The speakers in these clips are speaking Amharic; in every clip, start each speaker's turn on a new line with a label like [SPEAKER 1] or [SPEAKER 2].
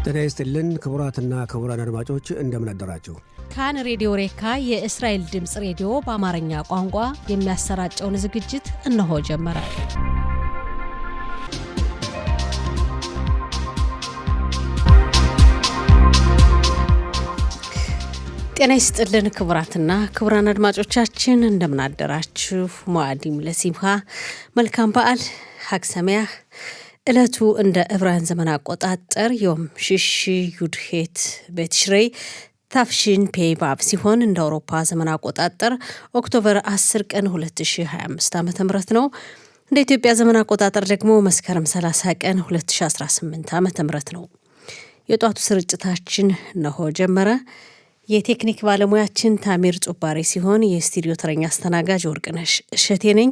[SPEAKER 1] ጤና ይስጥልን ክቡራትና ክቡራን አድማጮች እንደምን አደራችሁ።
[SPEAKER 2] ካን ሬዲዮ ሬካ የእስራኤል ድምጽ ሬዲዮ በአማርኛ ቋንቋ የሚያሰራጨውን ዝግጅት እነሆ ጀመረ። ጤና ይስጥልን ክቡራትና ክቡራን አድማጮቻችን እንደምን አደራችሁ። ሙአዲም ለሲምሃ መልካም በዓል ሀግ ሰሚያህ። እለቱ እንደ ዕብራውያን ዘመን አቆጣጠር ዮም ሽሽ ዩድሄት በትሽሬይ ታፍሺን ፔባብ ሲሆን እንደ አውሮፓ ዘመን አቆጣጠር ኦክቶበር 10 ቀን 2025 ዓ.ም ነው። እንደ ኢትዮጵያ ዘመን አቆጣጠር ደግሞ መስከረም 30 ቀን 2018 ዓ.ም ነው። የጧቱ ስርጭታችን ነሆ ጀመረ። የቴክኒክ ባለሙያችን ታሚር ጹባሬ ሲሆን የስቱዲዮ ተረኛ አስተናጋጅ ወርቅነሽ እሸቴ ነኝ።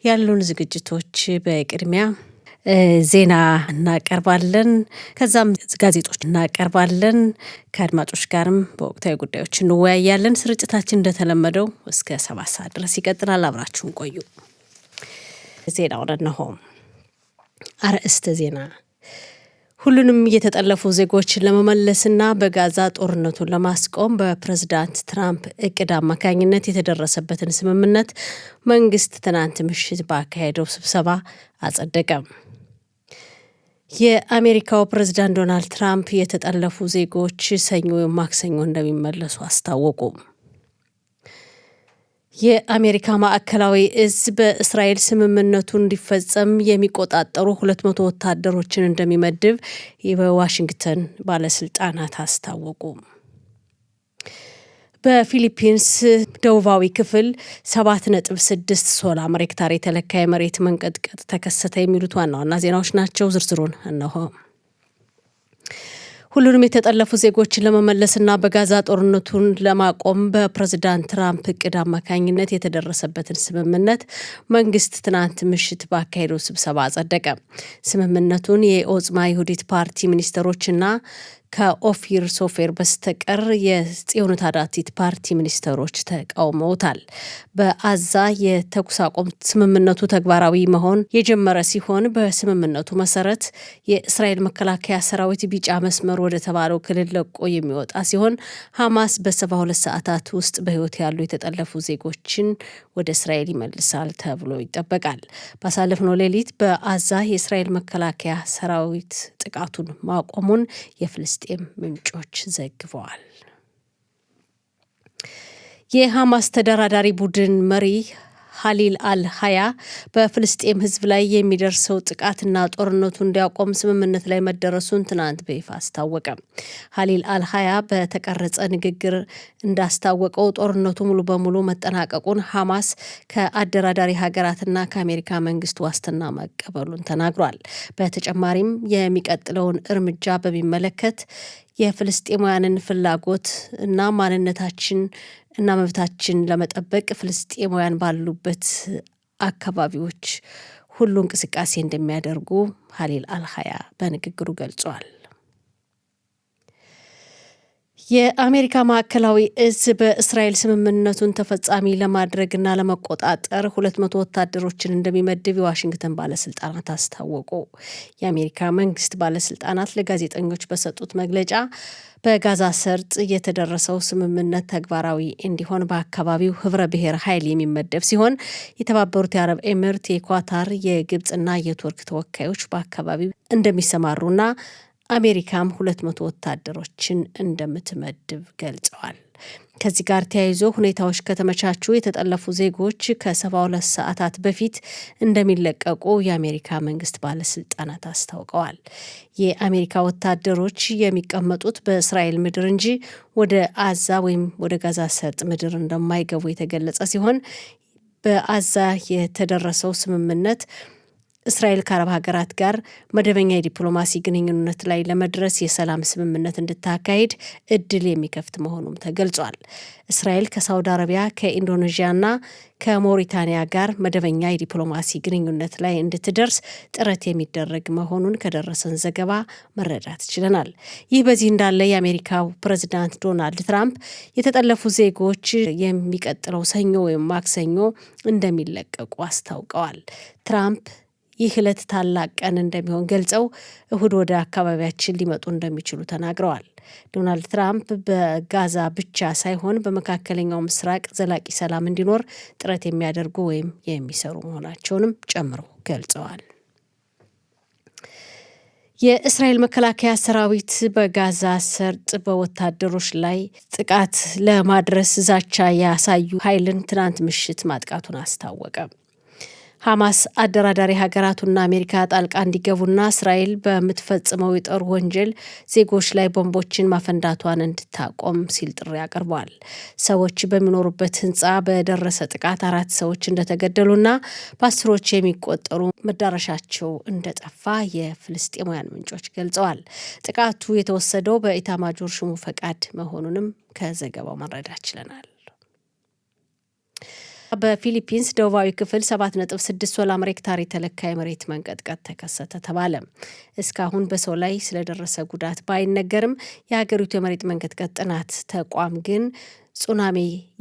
[SPEAKER 2] ያሉን ዝግጅቶች በቅድሚያ ዜና እናቀርባለን። ከዛም ጋዜጦች እናቀርባለን። ከአድማጮች ጋርም በወቅታዊ ጉዳዮች እንወያያለን። ስርጭታችን እንደተለመደው እስከ 7 ሰዓት ድረስ ይቀጥላል። አብራችሁን ቆዩ። ዜናውን እነሆ። አርዕስተ ዜና። ሁሉንም የተጠለፉ ዜጎችን ለመመለስና በጋዛ ጦርነቱን ለማስቆም በፕሬዝዳንት ትራምፕ እቅድ አማካኝነት የተደረሰበትን ስምምነት መንግስት ትናንት ምሽት ባካሄደው ስብሰባ አጸደቀ። የአሜሪካው ፕሬዝዳንት ዶናልድ ትራምፕ የተጠለፉ ዜጎች ሰኞ ማክሰኞ እንደሚመለሱ አስታወቁ። የአሜሪካ ማዕከላዊ እዝ በእስራኤል ስምምነቱ እንዲፈጸም የሚቆጣጠሩ 200 ወታደሮችን እንደሚመድብ በዋሽንግተን ባለስልጣናት አስታወቁ። በፊሊፒንስ ደቡባዊ ክፍል 7.6 ሶላር ሬክታር የተለካ የመሬት መንቀጥቀጥ ተከሰተ። የሚሉት ዋና ዋና ዜናዎች ናቸው። ዝርዝሩን እነሆ። ሁሉንም የተጠለፉ ዜጎችን ለመመለስና በጋዛ ጦርነቱን ለማቆም በፕሬዝዳንት ትራምፕ እቅድ አማካኝነት የተደረሰበትን ስምምነት መንግስት ትናንት ምሽት ባካሄደው ስብሰባ አጸደቀ። ስምምነቱን የኦጽማ ይሁዲት ፓርቲ ሚኒስተሮችና ከኦፊር ሶፌር በስተቀር የጽዮን ታዳቲት ፓርቲ ሚኒስተሮች ተቃውመውታል። በአዛ የተኩስ አቁም ስምምነቱ ተግባራዊ መሆን የጀመረ ሲሆን በስምምነቱ መሰረት የእስራኤል መከላከያ ሰራዊት ቢጫ መስመር ወደ ተባለው ክልል ለቆ የሚወጣ ሲሆን ሐማስ በ72 ሰዓታት ውስጥ በህይወት ያሉ የተጠለፉ ዜጎችን ወደ እስራኤል ይመልሳል ተብሎ ይጠበቃል። ባሳለፍነው ሌሊት በአዛ የእስራኤል መከላከያ ሰራዊት ጥቃቱን ማቆሙን የፍልስጤም ምንጮች ዘግበዋል። የሐማስ ተደራዳሪ ቡድን መሪ ሀሊል አል-ሀያ በፍልስጤም ህዝብ ላይ የሚደርሰው ጥቃትና ጦርነቱ እንዲያቆም ስምምነት ላይ መደረሱን ትናንት በይፋ አስታወቀ። ሀሊል አል-ሀያ በተቀረጸ ንግግር እንዳስታወቀው ጦርነቱ ሙሉ በሙሉ መጠናቀቁን ሐማስ ከአደራዳሪ ሀገራትና ከአሜሪካ መንግስት ዋስትና መቀበሉን ተናግሯል። በተጨማሪም የሚቀጥለውን እርምጃ በሚመለከት የፍልስጤማውያንን ፍላጎት እና ማንነታችን እና መብታችን ለመጠበቅ ፍልስጤማውያን ባሉበት አካባቢዎች ሁሉ እንቅስቃሴ እንደሚያደርጉ ሀሊል አል-ሀያ በንግግሩ ገልጿል። የአሜሪካ ማዕከላዊ እዝ በእስራኤል ስምምነቱን ተፈጻሚ ለማድረግና ለመቆጣጠር 200 ወታደሮችን እንደሚመድብ የዋሽንግተን ባለስልጣናት አስታወቁ። የአሜሪካ መንግስት ባለስልጣናት ለጋዜጠኞች በሰጡት መግለጫ በጋዛ ሰርጥ የተደረሰው ስምምነት ተግባራዊ እንዲሆን በአካባቢው ህብረ ብሔር ኃይል የሚመደብ ሲሆን የተባበሩት የአረብ ኤሚሬት፣ የኳታር፣ የግብጽና የቱርክ ተወካዮች በአካባቢው እንደሚሰማሩና አሜሪካም 200 ወታደሮችን እንደምትመድብ ገልጸዋል። ከዚህ ጋር ተያይዞ ሁኔታዎች ከተመቻቹ የተጠለፉ ዜጎች ከ72 ሰዓታት በፊት እንደሚለቀቁ የአሜሪካ መንግስት ባለስልጣናት አስታውቀዋል። የአሜሪካ ወታደሮች የሚቀመጡት በእስራኤል ምድር እንጂ ወደ አዛ ወይም ወደ ጋዛ ሰርጥ ምድር እንደማይገቡ የተገለጸ ሲሆን በአዛ የተደረሰው ስምምነት እስራኤል ከአረብ ሀገራት ጋር መደበኛ የዲፕሎማሲ ግንኙነት ላይ ለመድረስ የሰላም ስምምነት እንድታካሄድ እድል የሚከፍት መሆኑም ተገልጿል። እስራኤል ከሳውዲ አረቢያ፣ ከኢንዶኔዥያና ከሞሪታኒያ ጋር መደበኛ የዲፕሎማሲ ግንኙነት ላይ እንድትደርስ ጥረት የሚደረግ መሆኑን ከደረሰን ዘገባ መረዳት ችለናል። ይህ በዚህ እንዳለ የአሜሪካው ፕሬዝዳንት ዶናልድ ትራምፕ የተጠለፉ ዜጎች የሚቀጥለው ሰኞ ወይም ማክሰኞ እንደሚለቀቁ አስታውቀዋል። ትራምፕ ይህ ዕለት ታላቅ ቀን እንደሚሆን ገልጸው እሁድ ወደ አካባቢያችን ሊመጡ እንደሚችሉ ተናግረዋል። ዶናልድ ትራምፕ በጋዛ ብቻ ሳይሆን በመካከለኛው ምስራቅ ዘላቂ ሰላም እንዲኖር ጥረት የሚያደርጉ ወይም የሚሰሩ መሆናቸውንም ጨምረው ገልጸዋል። የእስራኤል መከላከያ ሰራዊት በጋዛ ሰርጥ በወታደሮች ላይ ጥቃት ለማድረስ ዛቻ ያሳዩ ኃይልን ትናንት ምሽት ማጥቃቱን አስታወቀ። ሐማስ አደራዳሪ ሀገራቱና አሜሪካ ጣልቃ እንዲገቡና እስራኤል በምትፈጽመው የጦር ወንጀል ዜጎች ላይ ቦምቦችን ማፈንዳቷን እንድታቆም ሲል ጥሪ አቅርቧል። ሰዎች በሚኖሩበት ሕንፃ በደረሰ ጥቃት 4 ሰዎች እንደተገደሉና በአስሮች የሚቆጠሩ መዳረሻቸው እንደጠፋ የፍልስጤማውያን ምንጮች ገልጸዋል። ጥቃቱ የተወሰደው በኢታማጆር ሹሙ ፈቃድ መሆኑንም ከዘገባው መረዳት ችለናል። በፊሊፒንስ ደቡባዊ ክፍል 7.6 ሶላር ሬክታር የተለካ የመሬት መንቀጥቀጥ ተከሰተ ተባለ። እስካሁን በሰው ላይ ስለደረሰ ጉዳት ባይነገርም የሀገሪቱ የመሬት መንቀጥቀጥ ጥናት ተቋም ግን ሱናሚ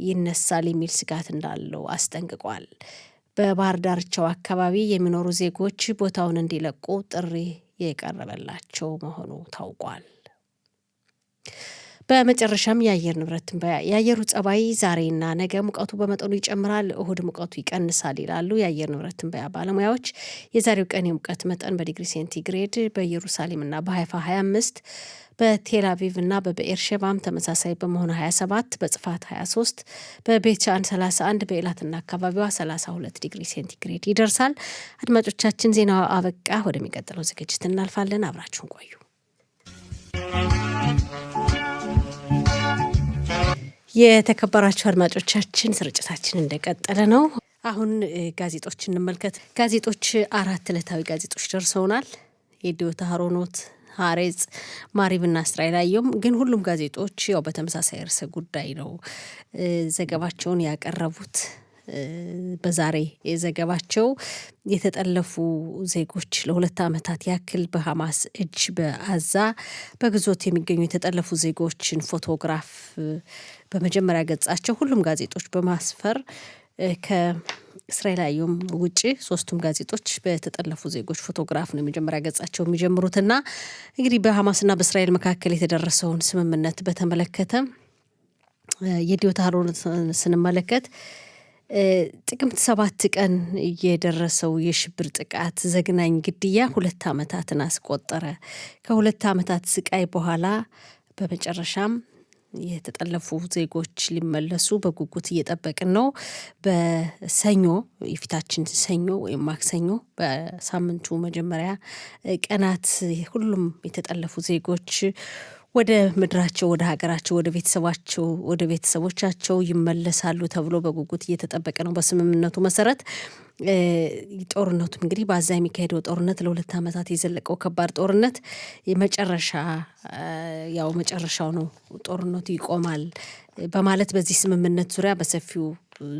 [SPEAKER 2] ይነሳል የሚል ስጋት እንዳለው አስጠንቅቋል። በባህር ዳርቻው አካባቢ የሚኖሩ ዜጎች ቦታውን እንዲለቁ ጥሪ የቀረበላቸው መሆኑ ታውቋል። በመጨረሻም የአየር ንብረት ትንበያ። የአየሩ ጸባይ ዛሬና ነገ ሙቀቱ በመጠኑ ይጨምራል፣ እሁድ ሙቀቱ ይቀንሳል ይላሉ የአየር ንብረት ትንበያ ባለሙያዎች። የዛሬው ቀን የሙቀት መጠን በዲግሪ ሴንቲግሬድ በኢየሩሳሌምና በሀይፋ 25፣ በቴል አቪቭ እና በብኤርሼባም ተመሳሳይ በመሆኑ 27፣ በጽፋት 23፣ በቤት ሻን 31፣ በኤላትና አካባቢዋ 32 ዲግሪ ሴንቲግሬድ ይደርሳል። አድማጮቻችን ዜናው አበቃ። ወደሚቀጥለው ዝግጅት እናልፋለን። አብራችሁን ቆዩ። የተከበራችሁ አድማጮቻችን ስርጭታችን እንደቀጠለ ነው። አሁን ጋዜጦች እንመልከት። ጋዜጦች 4 ዕለታዊ ጋዜጦች ደርሰውናል። የዲዮታ ሀሮኖት፣ ሀሬጽ፣ ማሪብና እስራኤል አየም። ግን ሁሉም ጋዜጦች ያው በተመሳሳይ ርዕሰ ጉዳይ ነው ዘገባቸውን ያቀረቡት። በዛሬ ዘገባቸው የተጠለፉ ዜጎች ለ2 ዓመታት ያክል በሐማስ እጅ በአዛ በግዞት የሚገኙ የተጠለፉ ዜጎችን ፎቶግራፍ በመጀመሪያ ገጻቸው ሁሉም ጋዜጦች በማስፈር ከእስራኤል አየም ውጪ 3ቱም ጋዜጦች በተጠለፉ ዜጎች ፎቶግራፍ ነው የመጀመሪያ ገጻቸው የሚጀምሩትና እንግዲህ በሐማስና በእስራኤል መካከል የተደረሰውን ስምምነት በተመለከተ የዲዮታ ሀሮን ስንመለከት ጥቅምት 7 ቀን የደረሰው የሽብር ጥቃት ዘግናኝ ግድያ 2 ዓመታትን አስቆጠረ። ከ2 ዓመታት ስቃይ በኋላ በመጨረሻም የተጠለፉ ዜጎች ሊመለሱ በጉጉት እየጠበቅን ነው። በሰኞ የፊታችን ሰኞ ወይም ማክሰኞ በሳምንቱ መጀመሪያ ቀናት ሁሉም የተጠለፉ ዜጎች ወደ ምድራቸው፣ ወደ ሀገራቸው፣ ወደ ቤተሰቦቻቸው ይመለሳሉ ተብሎ በጉጉት እየተጠበቀ ነው። በስምምነቱ መሰረት ጦርነቱም እንግዲህ በዛ የሚካሄደው ጦርነት ለ2 ዓመታት የዘለቀው ከባድ ጦርነት መጨረሻው ነው፣ ጦርነቱ ይቆማል በማለት በዚህ ስምምነት ዙሪያ በሰፊው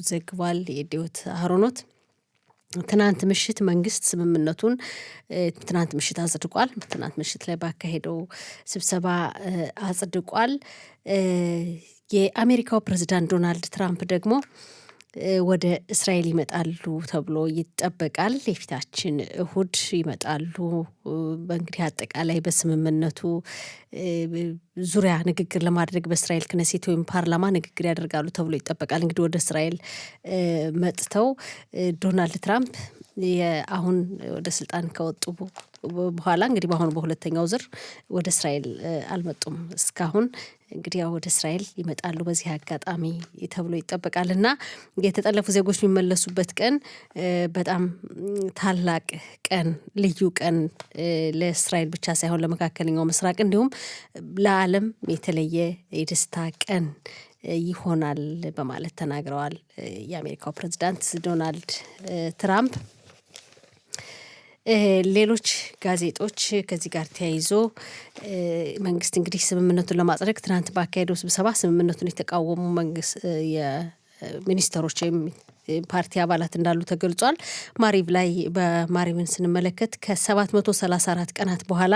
[SPEAKER 2] ዘግቧል የዲዮታ ሀሮኖት። ትናንት ምሽት መንግስት ስምምነቱን ትናንት ምሽት አጽድቋል። ትናንት ምሽት ላይ ባካሄደው ስብሰባ አጽድቋል። የአሜሪካው ፕሬዝዳንት ዶናልድ ትራምፕ ደግሞ ወደ እስራኤል ይመጣሉ ተብሎ ይጠበቃል። የፊታችን እሁድ ይመጣሉ። በእንግዲህ አጠቃላይ በስምምነቱ ዙሪያ ንግግር ለማድረግ በእስራኤል ክነሴት ወይም ፓርላማ ንግግር ያደርጋሉ ተብሎ ይጠበቃል። እንግዲህ ወደ እስራኤል መጥተው ዶናልድ ትራምፕ አሁን ወደ ስልጣን ከወጡ በኋላ እንግዲህ በአሁኑ በሁለተኛው ዙር ወደ እስራኤል አልመጡም እስካሁን። እንግዲህ ያው ወደ እስራኤል ይመጣሉ በዚህ አጋጣሚ ተብሎ ይጠበቃል እና የተጠለፉ ዜጎች የሚመለሱበት ቀን በጣም ታላቅ ቀን፣ ልዩ ቀን ለእስራኤል ብቻ ሳይሆን ለመካከለኛው ምስራቅ እንዲሁም ለዓለም የተለየ የደስታ ቀን ይሆናል በማለት ተናግረዋል የአሜሪካው ፕሬዝዳንት ዶናልድ ትራምፕ። ሌሎች ጋዜጦች ከዚህ ጋር ተያይዞ መንግስት እንግዲህ ስምምነቱን ለማጽደቅ ትናንት ባካሄደው ስብሰባ ስምምነቱን የተቃወሙ መንግስት የሚኒስተሮች ወይም ፓርቲ አባላት እንዳሉ ተገልጿል። ማሪቭ ላይ በማሪቭን ስንመለከት ከ734 ቀናት በኋላ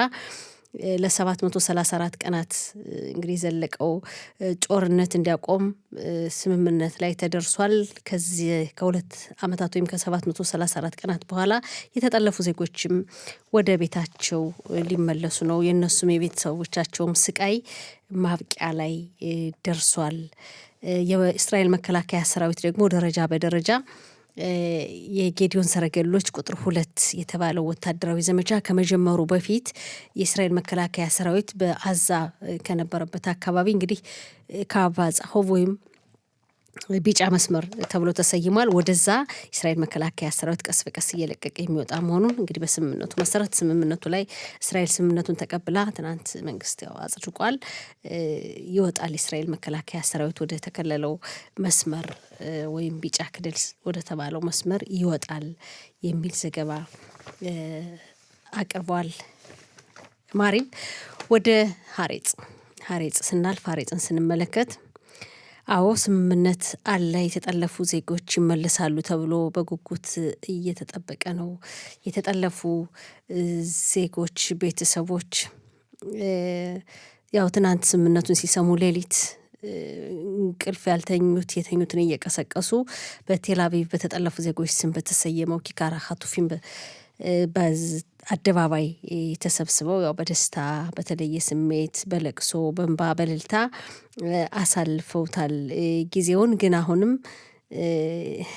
[SPEAKER 2] ለ734 ቀናት እንግዲህ ዘለቀው ጦርነት እንዲያቆም ስምምነት ላይ ተደርሷል። ከዚህ ከሁለት ዓመታት ወይም ከ734 ቀናት በኋላ የተጠለፉ ዜጎችም ወደ ቤታቸው ሊመለሱ ነው። የእነሱም የቤተሰቦቻቸውም ስቃይ ማብቂያ ላይ ደርሷል። የእስራኤል መከላከያ ሰራዊት ደግሞ ደረጃ በደረጃ የጌዲዮን ሰረገሎች ቁጥር 2 የተባለው ወታደራዊ ዘመቻ ከመጀመሩ በፊት የእስራኤል መከላከያ ሰራዊት በአዛ ከነበረበት አካባቢ እንግዲህ ከአባጻሆቭ ወይም ቢጫ መስመር ተብሎ ተሰይሟል። ወደዛ እስራኤል መከላከያ ሰራዊት ቀስ በቀስ እየለቀቀ የሚወጣ መሆኑን እንግዲህ በስምምነቱ መሰረት ስምምነቱ ላይ እስራኤል ስምምነቱን ተቀብላ ትናንት መንግስት አጽድቋል። ይወጣል የእስራኤል መከላከያ ሰራዊት ወደ ተከለለው መስመር ወይም ቢጫ ክልል ወደ ተባለው መስመር ይወጣል የሚል ዘገባ አቅርቧል። ማሪም ወደ ሀሬጽ ስናልፍ ሀሬጽን ስንመለከት አዎ ስምምነት አለ። የተጠለፉ ዜጎች ይመለሳሉ ተብሎ በጉጉት እየተጠበቀ ነው። የተጠለፉ ዜጎች ቤተሰቦች ያው ትናንት ስምምነቱን ሲሰሙ ሌሊት እንቅልፍ የተኙትን እየቀሰቀሱ በቴል አቪቭ በተጠለፉ ዜጎች ስም በተሰየመው ኪካራ ሀቱፊም በአደባባይ ተሰብስበው ያው በደስታ በተለየ ስሜት በለቅሶ በእንባ በልልታ አሳልፈውታል ጊዜውን። ግን አሁንም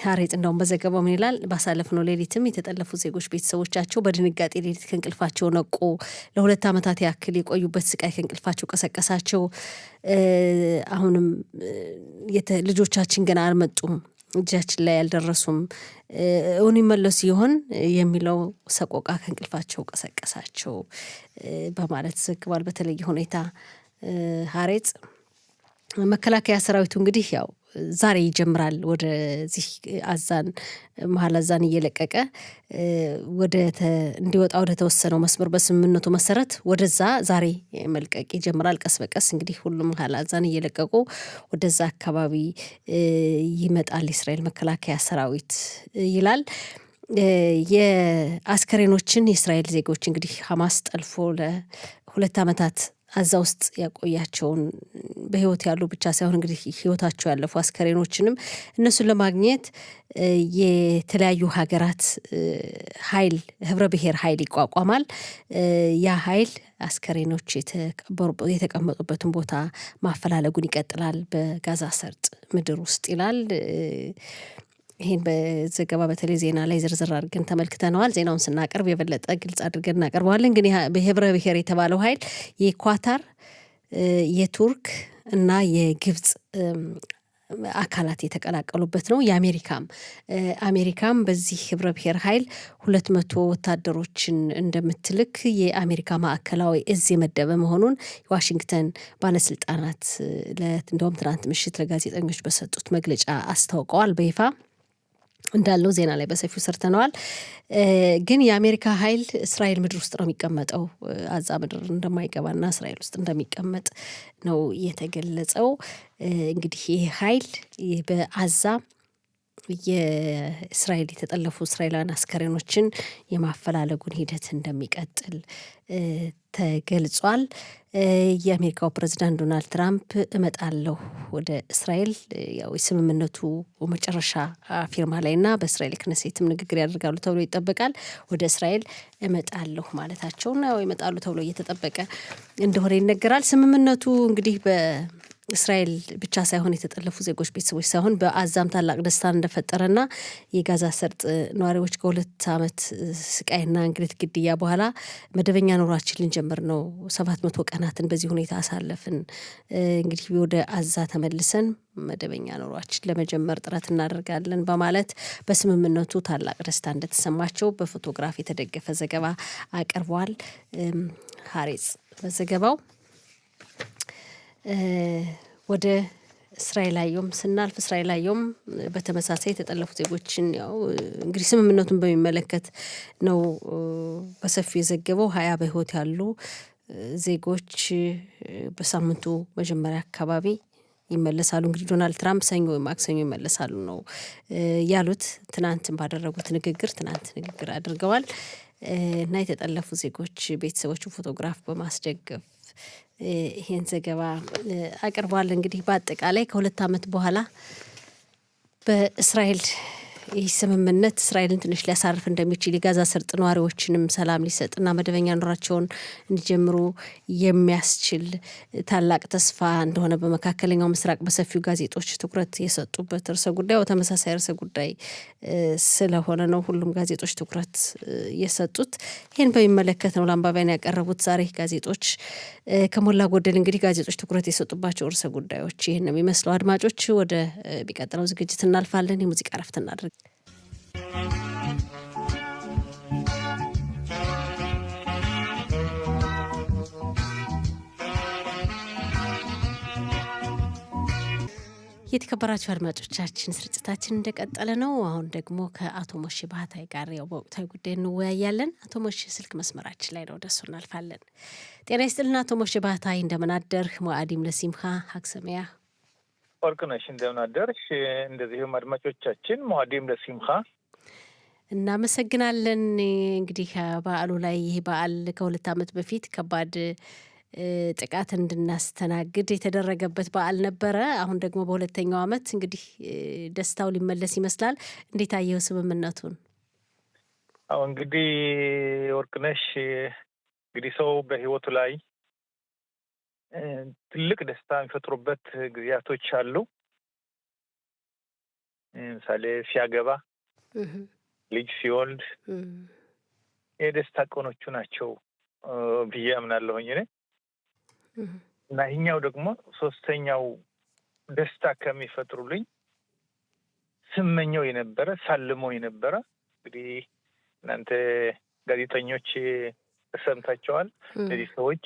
[SPEAKER 2] ሀሬጽ እንደውም በዘገባው ምን ይላል? ባሳለፍነው ሌሊትም የተጠለፉ ዜጎች ቤተሰቦቻቸው በድንጋጤ ሌሊት ከእንቅልፋቸው ነቁ። ለ2 ዓመታት ያክል የቆዩበት ስቃይ ከእንቅልፋቸው ቀሰቀሳቸው። አሁንም ልጆቻችን ገና አልመጡም፣ እጃችን ላይ ያልደረሱም፣ እውን ይመለሱ ይሆን የሚለው ሰቆቃ ከእንቅልፋቸው ቀሰቀሳቸው በማለት ዘግቧል። በተለየ ሁኔታ ሀሬጽ መከላከያ ሰራዊቱ እንግዲህ ያው ዛሬ ይጀምራል ወደዚህ አዛን መሀል አዛን እየለቀቀ እንዲወጣ ወደ ተወሰነው መስመር በስምምነቱ መሰረት ወደዛ ዛሬ መልቀቅ ይጀምራል። ቀስ በቀስ እንግዲህ ሁሉም መሀል አዛን እየለቀቁ ወደዛ አካባቢ ይመጣል የእስራኤል መከላከያ ሰራዊት ይላል። የአስከሬኖችን የእስራኤል ዜጎች እንግዲህ ሐማስ ጠልፎ ለ2 ዓመታት አዛ ውስጥ ያቆያቸውን በህይወት ያሉ ብቻ ሳይሆን እንግዲህ ህይወታቸው ያለፉ አስከሬኖችንም እነሱን ለማግኘት የተለያዩ ሀገራት ኃይል ህብረ ብሔር ኃይል ይቋቋማል። ያ ኃይል አስከሬኖች የተቀመጡበትን ቦታ ማፈላለጉን ይቀጥላል በጋዛ ሰርጥ ምድር ውስጥ ይላል። ይህን በዘገባ በተለይ ዜና ላይ ዝርዝር አድርገን ተመልክተነዋል። ዜናውን ስናቀርብ የበለጠ ግልጽ አድርገን እናቀርበዋለን። ግን በህብረ ብሔር የተባለው ኃይል የኳታር የቱርክ እና የግብጽ አካላት የተቀላቀሉበት ነው። አሜሪካም በዚህ ህብረ ብሔር ኃይል 200 ወታደሮችን እንደምትልክ የአሜሪካ ማዕከላዊ እዝ የመደበ መሆኑን የዋሽንግተን ባለስልጣናት እንደውም ትናንት ምሽት ለጋዜጠኞች በሰጡት መግለጫ አስታውቀዋል። በይፋ እንዳለው ዜና ላይ በሰፊው ሰርተነዋል። ግን የአሜሪካ ኃይል እስራኤል ምድር ውስጥ ነው የሚቀመጠው። አዛ ምድር እንደማይገባና እስራኤል ውስጥ እንደሚቀመጥ ነው የተገለጸው። እንግዲህ ይህ ኃይል በአዛ የእስራኤል የተጠለፉ እስራኤላውያን አስከሬኖችን የማፈላለጉን ሂደት እንደሚቀጥል ተገልጿል። የአሜሪካው ፕሬዝዳንት ዶናልድ ትራምፕ እመጣለሁ ወደ እስራኤል ያው የስምምነቱ መጨረሻ ፊርማ ላይና በእስራኤል ክነሴትም ንግግር ያደርጋሉ ተብሎ ይጠበቃል። ወደ እስራኤል እመጣለሁ ማለታቸውና ያው ይመጣሉ ተብሎ እየተጠበቀ እንደሆነ ይነገራል። ስምምነቱ እንግዲህ እስራኤል ብቻ ሳይሆን የተጠለፉ ዜጎች ቤተሰቦች ሳይሆን በአዛም ታላቅ ደስታን እንደፈጠረና የጋዛ ሰርጥ ነዋሪዎች ከ2 ዓመት ስቃይና እንግልት ግድያ በኋላ መደበኛ ኑሯችን ልንጀምር ነው፣ 700 ቀናትን በዚህ ሁኔታ አሳለፍን፣ እንግዲህ ወደ አዛ ተመልሰን መደበኛ ኑሯችን ለመጀመር ጥረት እናደርጋለን በማለት በስምምነቱ ታላቅ ደስታ እንደተሰማቸው በፎቶግራፍ የተደገፈ ዘገባ አቅርቧል። ሀሬጽ በዘገባው ወደ እስራኤል አየሁም ስናልፍ እስራኤል አየሁም በተመሳሳይ የተጠለፉ ዜጎችን ያው እንግዲህ ስምምነቱን በሚመለከት ነው በሰፊው የዘገበው። 20 በህይወት ያሉ ዜጎች በሳምንቱ መጀመሪያ አካባቢ ይመለሳሉ። እንግዲህ ዶናልድ ትራምፕ ሰኞ ወይ ማክሰኞ ይመለሳሉ ነው ያሉት። ትናንት ባደረጉት ንግግር አድርገዋል። እና የተጠለፉ ዜጎች ቤተሰቦቹ ፎቶግራፍ በማስደገፍ ይሄን ዘገባ አቅርቧል። እንግዲህ በአጠቃላይ ከ2 ዓመት በኋላ በእስራኤል ይህ ስምምነት እስራኤልን ትንሽ ሊያሳርፍ እንደሚችል የጋዛ ሰርጥ ነዋሪዎችንም ሰላም ሊሰጥና መደበኛ ኑሯቸውን እንዲጀምሩ የሚያስችል ታላቅ ተስፋ እንደሆነ በመካከለኛው ምስራቅ በሰፊው ጋዜጦች ትኩረት የሰጡበት ርዕሰ ጉዳይ ተመሳሳይ ርዕሰ ጉዳይ ስለሆነ ነው ሁሉም ጋዜጦች ትኩረት የሰጡት። ይህን በሚመለከት ነው ለአንባቢያን ያቀረቡት ዛሬ ጋዜጦች ከሞላ ጎደል እንግዲህ ጋዜጦች ትኩረት የሰጡባቸው ርዕሰ ጉዳዮች ይህን ነው የሚመስለው። አድማጮች ወደ ቢቀጥለው ዝግጅት እናልፋለን። የሙዚቃ ረፍት እናድርግ። የተከበራችሁ አድማጮቻችን ስርጭታችን እንደቀጠለ ነው። አሁን ደግሞ ከአቶ ሞሼ ባህታይ ጋር ያው በወቅታዊ ጉዳይ እንወያያለን። አቶ ሞሼ ስልክ መስመራችን ላይ ነው፣ ደሱ እናልፋለን። ጤና ይስጥልና አቶ ሞሼ ባህታይ፣ እንደምን አደርህ? ሞአዲም ለሲምካ ሀክሰሚያ
[SPEAKER 3] ወርቅነሽ እንደምን አደርሽ? እንደዚሁም አድማጮቻችን ሞአዲም ለሲምካ
[SPEAKER 2] እናመሰግናለን። እንግዲህ በዓሉ ላይ ይህ በዓል ከ2 ዓመት በፊት ከባድ ጥቃት እንድናስተናግድ የተደረገበት በዓል ነበረ። አሁን ደግሞ በሁለተኛው ዓመት እንግዲህ ደስታው ሊመለስ ይመስላል። እንዴት አየው ስምምነቱን?
[SPEAKER 3] አዎ እንግዲህ ወርቅነሽ እንግዲህ ሰው በህይወቱ ላይ ትልቅ ደስታ የሚፈጥሩበት ጊዜያቶች አሉ። ምሳሌ ሲያገባ፣ ልጅ ሲወልድ የደስታ ቀኖቹ ናቸው ብዬ አምናለሁኝ እኔ። እና ይህኛው ደግሞ ሶስተኛው ደስታ ከሚፈጥሩልኝ ስመኘው የነበረ ሳልመው የነበረ እንግዲህ እናንተ ጋዜጠኞች ተሰምታቸዋል። እነዚህ ሰዎች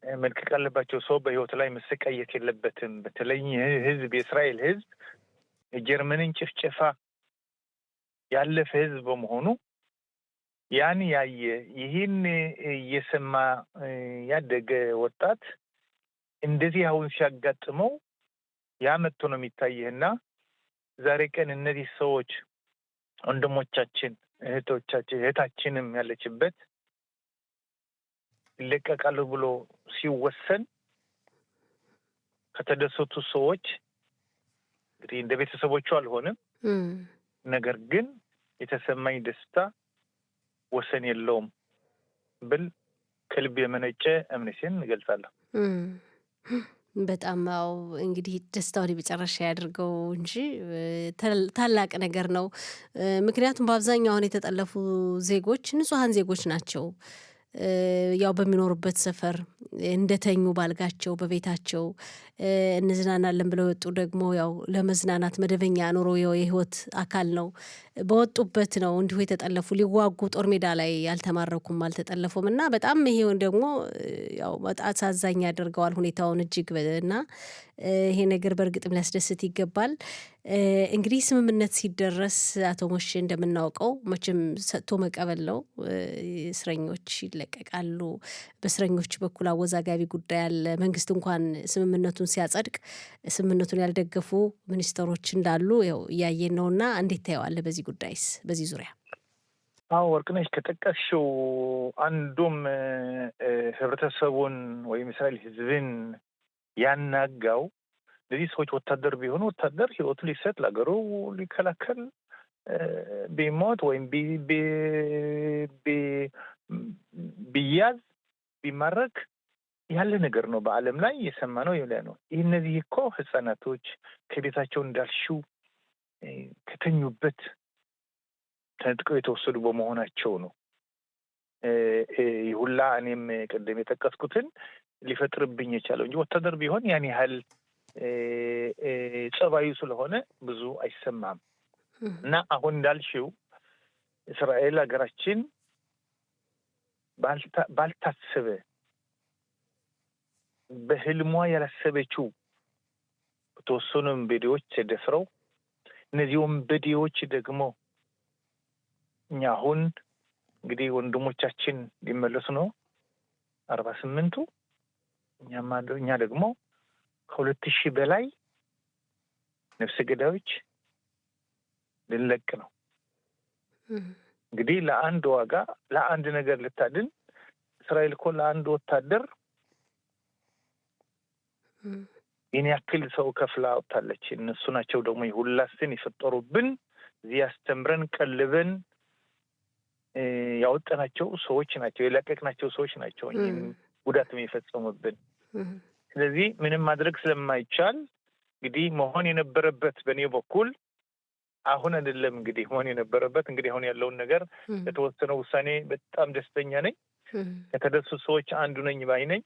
[SPEAKER 3] መልቀቅ ያለባቸው ሰው በህይወት ላይ መሰቃየት የለበትም። በተለይ ህዝብ የእስራኤል ህዝብ የጀርመንን ጭፍጨፋ ያለፈ ህዝብ በመሆኑ ያን ያየ ይህን እየሰማ ያደገ ወጣት እንደዚህ አሁን ሲያጋጥመው ያ መጥቶ ነው የሚታየህና ዛሬ ቀን እነዚህ ሰዎች ወንድሞቻችን እህታችንም ያለችበት ይለቀቃሉ ብሎ ሲወሰን ከተደሰቱ ሰዎች እንግዲህ እንደ ቤተሰቦቹ አልሆንም። ነገር ግን የተሰማኝ ደስታ ወሰን የለውም ብል ከልብ የመነጨ እምነቴን እገልጻለሁ።
[SPEAKER 2] በጣም አዎ እንግዲህ ደስታውን መጨረሻ ያድርገው እንጂ ታላቅ ነገር ነው። ምክንያቱም በአብዛኛው አሁን የተጠለፉ ዜጎች ንጹሃን ዜጎች ናቸው። ያው በሚኖሩበት ሰፈር እንደተኙ ባልጋቸው በቤታቸው እንዝናናለን ብለው ወጡ ደግሞ ያው ለመዝናናት መደበኛ ኑሮ የህይወት አካል ነው። በወጡበት ነው እንዲሁ የተጠለፉ ሊዋጉ ጦር ሜዳ ላይ ያልተማረኩም አልተጠለፉም እና በጣም ይሄው ደግሞ ያው በጣም አሳዛኝ ያደርገዋል ሁኔታውን እጅግ እና ይሄ ነገር በእርግጥም ሊያስደስት ይገባል። እንግዲህ ስምምነት ሲደረስ አቶ ሞሼ እንደምናውቀው መቼም ሰጥቶ መቀበል ነው። እስረኞች ይለቀቃሉ። በእስረኞች በኩል አወዛጋቢ ጉዳይ አለ። መንግስት እንኳን ስምምነቱን ሲያጸድቅ ስምምነቱን ያልደገፉ ሚኒስትሮች እንዳሉ ያው እያየን ነውና እንዴት ታየዋለህ በዚህ ጉዳይስ በዚህ ዙሪያ?
[SPEAKER 3] አዎ ወርቅነሽ ከጠቀስሽው አንዱም ህብረተሰቡን ወይም እስራኤል ህዝብን ያናጋው ለዚህ ሰዎች ወታደር ቢሆኑ ወታደር ህይወቱ ሊሰጥ ለሀገሩ ሊከላከል ቢሞት ወይም ቢያዝ ቢማረክ ያለ ነገር ነው። በዓለም ላይ የሰማነው ይኸውልህ ነው። እነዚህ እኮ ህፃናቶች ከቤታቸው እንዳልሽው ከተኙበት ተነጥቀው የተወሰዱ በመሆናቸው ነው። ይሁላ እኔም ቀደም የጠቀስኩትን ሊፈጥርብኝ የቻለው እንጂ ወታደር ቢሆን ያን ያህል ጸባዩ ስለሆነ ብዙ አይሰማም። እና አሁን እንዳልሽው እስራኤል ሀገራችን ባልታሰበ በህልሟ ያላሰበችው በተወሰኑ ወንበዴዎች ተደፍረው እነዚህ ወንበዴዎች ደግሞ እኛ አሁን እንግዲህ ወንድሞቻችን ሊመለሱ ነው 48ቱ እኛ ደግሞ ከ2000 በላይ ነፍሰ ገዳዮች ልንለቅ ነው። እንግዲህ ለአንድ ዋጋ ለአንድ ነገር ልታድን እስራኤል እኮ ለአንድ ወታደር ይህን ያክል ሰው ከፍላ አውጥታለች። እነሱ ናቸው ደግሞ ሁላስን የፈጠሩብን እዚህ ያስተምረን ቀልበን ያወጣናቸው ሰዎች ናቸው፣ የለቀቅናቸው ሰዎች ናቸው ይህን ጉዳት የሚፈጽሙብን። ስለዚህ ምንም ማድረግ ስለማይቻል እንግዲህ መሆን የነበረበት በእኔ በኩል አሁን አይደለም እንግዲህ መሆን የነበረበት እንግዲህ አሁን ያለውን ነገር የተወሰነው ውሳኔ በጣም ደስተኛ ነኝ። ከተደሱ ሰዎች አንዱ ነኝ ባይ ነኝ።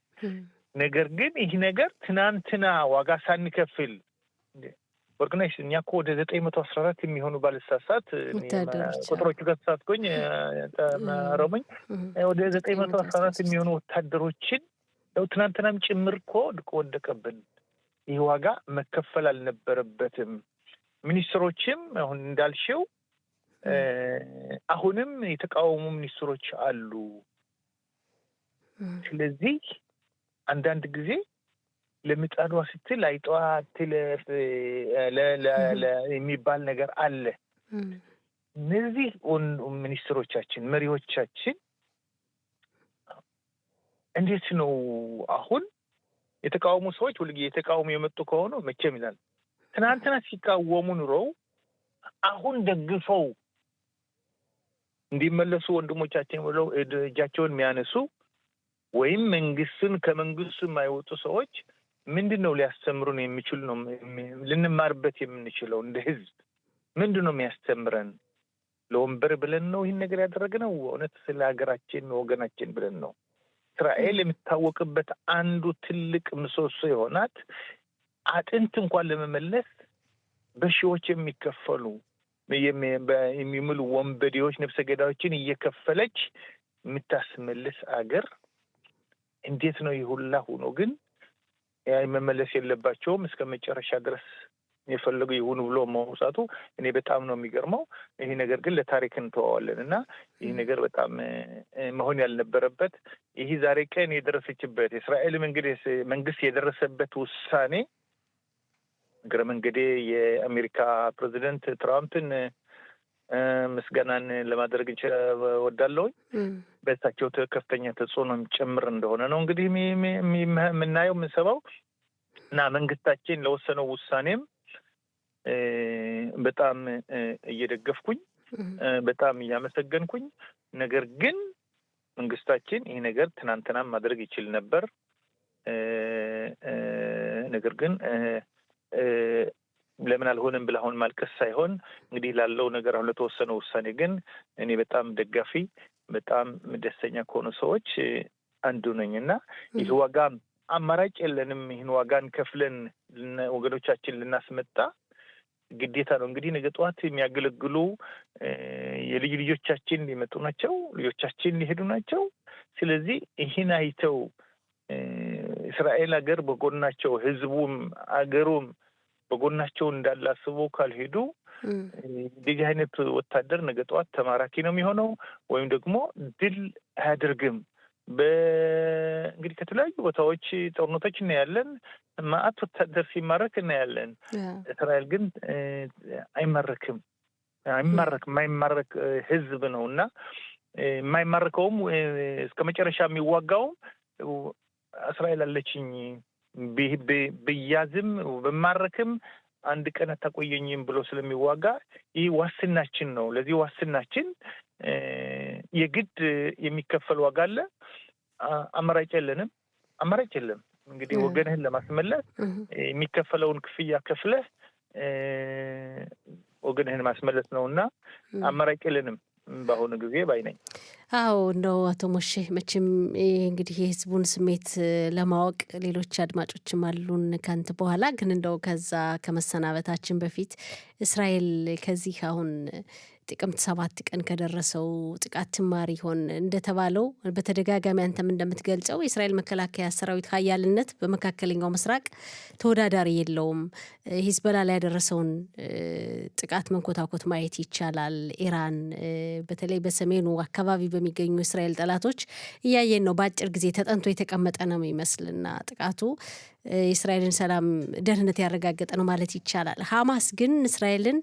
[SPEAKER 3] ነገር ግን ይህ ነገር ትናንትና ዋጋ ሳንከፍል ወርቅነሽ እኛ እኮ ወደ 914 የሚሆኑ ባለሳሳት ቁጥሮቹ ከተሳትኩኝ ተማረሙኝ ወደ 914 የሚሆኑ ወታደሮችን ነው ትናንትናም ጭምር እኮ ወደቀብን። ይህ ዋጋ መከፈል አልነበረበትም። ሚኒስትሮችም አሁን እንዳልሽው አሁንም የተቃወሙ ሚኒስትሮች አሉ። ስለዚህ አንዳንድ ጊዜ ለምጣዷ ስትል አይጧ ትለፍ የሚባል ነገር አለ። እነዚህ ሚኒስትሮቻችን መሪዎቻችን እንዴት ነው አሁን የተቃወሙ ሰዎች ሁልጊዜ የተቃወሙ የመጡ ከሆኑ መቼም ይላል ትናንትና ሲቃወሙ ኑረው አሁን ደግፈው እንዲመለሱ ወንድሞቻችን ብለው እጃቸውን የሚያነሱ ወይም መንግስትን ከመንግስቱ የማይወጡ ሰዎች ምንድነው ሊያስተምሩን የሚችሉ ነው? ልንማርበት የምንችለው እንደ ህዝብ ምንድነው የሚያስተምረን? ለወንበር ብለን ነው ይህን ነገር ያደረግነው? እውነት ስለ ሀገራችን ወገናችን ብለን ነው? እስራኤል የምታወቅበት አንዱ ትልቅ ምሰሶ የሆናት አጥንት እንኳን ለመመለስ በሺዎች የሚከፈሉ የሚምሉ ወንበዴዎች ነፍሰ ገዳዮችን እየከፈለች የምታስመልስ አገር እንዴት ነው ይሁላ ሆኖ ግን መመለስ የለባቸውም እስከ መጨረሻ ድረስ የፈለጉ ይሁን ብሎ መውሳቱ እኔ በጣም ነው የሚገርመው። ይሄ ነገር ግን ለታሪክ እንተዋዋለን እና ይሄ ነገር በጣም መሆን ያልነበረበት ይሄ ዛሬ ቀን የደረሰችበት የእስራኤል መንግስት የደረሰበት ውሳኔ እግረ መንገዴ የአሜሪካ ፕሬዚደንት ትራምፕን ምስጋናን ለማድረግ ወዳለው በእሳቸው ከፍተኛ ተጽዕኖ ጭምር እንደሆነ ነው እንግዲህ የምናየው የምንሰማው እና መንግስታችን ለወሰነው ውሳኔም በጣም እየደገፍኩኝ በጣም እያመሰገንኩኝ፣ ነገር ግን መንግስታችን ይሄ ነገር ትናንትናም ማድረግ ይችል ነበር። ነገር ግን ለምን አልሆነም ብለህ አሁን ማልቀስ ሳይሆን እንግዲህ ላለው ነገር አሁን ለተወሰነው ውሳኔ ግን እኔ በጣም ደጋፊ በጣም ደስተኛ ከሆኑ ሰዎች አንዱ ነኝና ይህ ዋጋ አማራጭ የለንም። ይህን ዋጋን ከፍለን ወገኖቻችን ልናስመጣ ግዴታ ነው። እንግዲህ ነገ ጠዋት የሚያገለግሉ የልጅ ልጆቻችን ሊመጡ ናቸው፣ ልጆቻችን ሊሄዱ ናቸው። ስለዚህ ይህን አይተው እስራኤል ሀገር በጎናቸው ህዝቡም አገሩም በጎናቸው እንዳላስቡ ካልሄዱ እንደዚህ አይነት ወታደር ነገ ጠዋት ተማራኪ ነው የሚሆነው ወይም ደግሞ ድል አያደርግም። እንግዲህ ከተለያዩ ቦታዎች ጦርነቶች እናያለን። ማአት ወታደር ሲማረክ እናያለን። እስራኤል ግን አይማረክም። የማይማረክ ህዝብ ነው እና የማይማረከውም እስከ መጨረሻ የሚዋጋውም እስራኤል አለችኝ ብያዝም በማረክም አንድ ቀን አታቆየኝም ብሎ ስለሚዋጋ ይህ ዋስትናችን ነው። ለዚህ ዋስትናችን የግድ የሚከፈል ዋጋ አለ። አማራጭ የለንም። አማራጭ የለም። እንግዲህ ወገንህን ለማስመለስ የሚከፈለውን ክፍያ ከፍለህ ወገንህን ማስመለስ ነውና አማራጭ የለንም በአሁኑ ጊዜ ባይ ነኝ።
[SPEAKER 2] አዎ እንደው አቶ ሞሼ መቼም እንግዲህ የህዝቡን ስሜት ለማወቅ ሌሎች አድማጮችም አሉን ካንተ በኋላ ግን እንደው ከዛ ከመሰናበታችን በፊት እስራኤል ከዚህ አሁን ጥቅምት 7 ቀን ከደረሰው ጥቃት ትማር ይሆን? እንደተባለው በተደጋጋሚ አንተም እንደምትገልጸው የእስራኤል መከላከያ ሰራዊት ኃያልነት በመካከለኛው ምስራቅ ተወዳዳሪ የለውም። ሂዝቦላ ላይ ያደረሰውን ጥቃት መንኮታኮት ማየት ይቻላል። ኢራን በተለይ በሰሜኑ አካባቢ የሚገኙ እስራኤል ጠላቶች እያየን ነው። በአጭር ጊዜ ተጠንቶ የተቀመጠ ነው የሚመስልና ጥቃቱ የእስራኤልን ሰላም ደህንነት ያረጋገጠ ነው ማለት ይቻላል። ሐማስ ግን እስራኤልን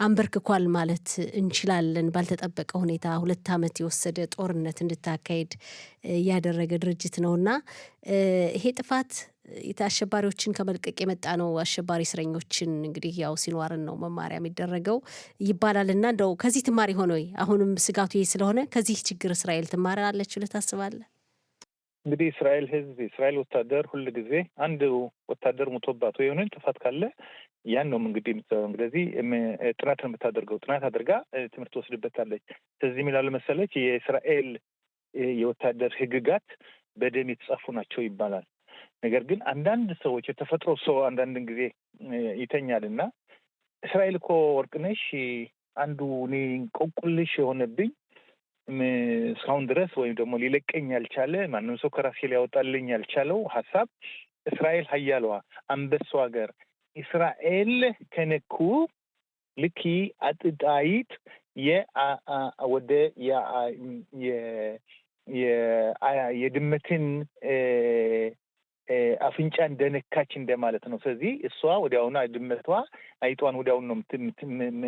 [SPEAKER 2] አንበርክኳል ማለት እንችላለን። ባልተጠበቀ ሁኔታ 2 ዓመት የወሰደ ጦርነት እንድታካሄድ ያደረገ ድርጅት ነውና ይሄ ጥፋት አሸባሪዎችን ከመልቀቅ የመጣ ነው። አሸባሪ እስረኞችን እንግዲህ ያው ሲንዋርን ነው መማሪያ የሚደረገው ይባላልና እንደው ከዚህ ትማር ሆነ ወይ? አሁንም ስጋቱ ይሄ ስለሆነ ከዚህ ችግር እስራኤል ትማራለች ብለህ ታስባለህ?
[SPEAKER 3] እንግዲህ እስራኤል ህዝብ እስራኤል ወታደር ሁሉ ጊዜ አንድ ወታደር ሞቶባት ወይ የሆነ ጥፋት ካለ ያን ነው እንግዲህ ስለዚህ ጥናት የምታደርገው ጥናት አድርጋ ትምህርት ወስድበታለች። ስለዚህ የሚላሉ መሰለች የእስራኤል የወታደር ህግጋት በደም የተጻፉ ናቸው ይባላል። ነገር ግን አንዳንድ ሰዎች የተፈጥሮ ሰው አንዳንድ ጊዜ ይተኛልና እስራኤል እኮ ወርቅነሽ አንዱ እኔ ቆቁልሽ የሆነብኝ እስካሁን ድረስ ወይም ደግሞ ሊለቀኝ ያልቻለ ማንም ሰው ከራሴ ሊያወጣልኝ ያልቻለው ሀሳብ እስራኤል ሀያሏ አንበሷ ሀገር እስራኤል ከነኩ ልኪ አጥጣይት ወደ የድመትን አፍንጫ እንደነካች እንደማለት ነው። ስለዚህ እሷ ወዲያውኑ ድመቷ አይጧን ወዲያውኑ ነው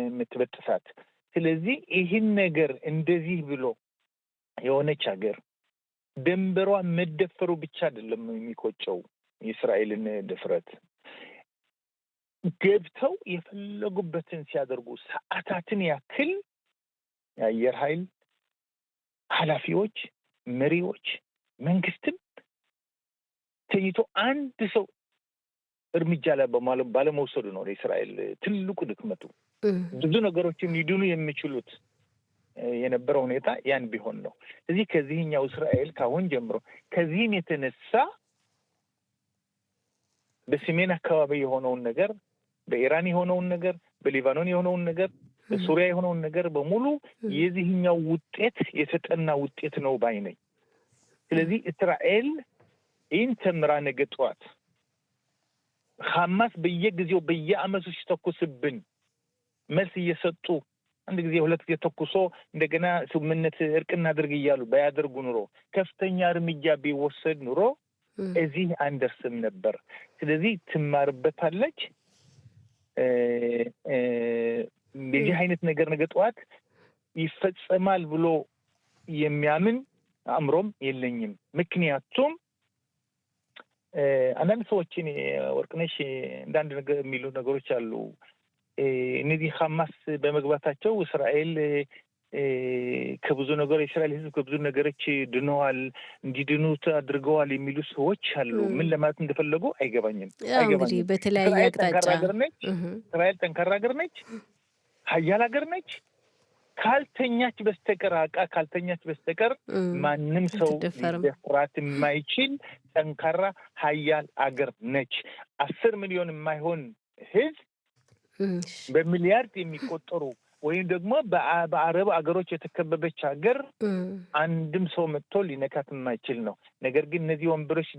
[SPEAKER 3] የምትበጥሳት። ስለዚህ ይህን ነገር እንደዚህ ብሎ የሆነች ሀገር ድንበሯ መደፈሩ ብቻ አይደለም የሚቆጨው የእስራኤልን ድፍረት ገብተው የፈለጉበትን ሲያደርጉ ሰዓታትን ያክል የአየር ኃይል ኃላፊዎች፣ መሪዎች፣ መንግስትም ተኝቶ አንድ ሰው እርምጃ ላይ ባለመውሰዱ ነው ለእስራኤል ትልቁ ድክመቱ። ብዙ ነገሮችን ሊድኑ የሚችሉት የነበረው ሁኔታ ያን ቢሆን ነው። ስለዚህ ከዚህኛው እስራኤል ካሁን ጀምሮ ከዚህም የተነሳ በሰሜን አካባቢ የሆነውን ነገር፣ በኢራን የሆነውን ነገር፣ በሊባኖን የሆነውን ነገር፣ በሱሪያ የሆነውን ነገር በሙሉ የዚህኛው ውጤት የተጠና ውጤት ነው ባይ ነኝ። ስለዚህ እስራኤል ይህን ተምራ ነገ ጠዋት ሐማስ በየጊዜው በየአመቱ ሲተኩስብን መልስ እየሰጡ አንድ ጊዜ 2 ጊዜ ተኩሶ እንደገና ስምምነት እርቅ እናድርግ እያሉ ባያደርጉ ኑሮ ከፍተኛ እርምጃ ቢወሰድ ኑሮ እዚህ አንደርስም ነበር። ስለዚህ ትማርበታለች። በዚህ አይነት ነገር ነገ ጠዋት ይፈጸማል ብሎ የሚያምን አእምሮም የለኝም። ምክንያቱም አንዳንድ ሰዎችን ወርቅነሽ እንዳንድ ነገር የሚሉ ነገሮች አሉ። እነዚህ ሐማስ በመግባታቸው እስራኤል ከብዙ ነገር የእስራኤል ህዝብ ከብዙ ነገሮች ድነዋል፣ እንዲድኑት አድርገዋል የሚሉ ሰዎች አሉ። ምን ለማለት እንደፈለጉ አይገባኝም።
[SPEAKER 2] እንግዲህ በተለያየ አቅጣጫ
[SPEAKER 3] እስራኤል ጠንካራ ሀገር ነች፣ ሀያል ሀገር ነች። ካልተኛች በስተቀር ማንም ሰው ሊደፍራት የማይችል ጠንካራ ሀያል ሀገር ነች። 10 ሚሊዮን የማይሆን ህዝብ በሚሊያርድ የሚቆጠሩ ወይም ደግሞ በአረብ አገሮች የተከበበች ሀገር አንድም ሰው መጥቶ ሊነካት የማይችል ነው። ነገር ግን እነዚህ ወንበሮች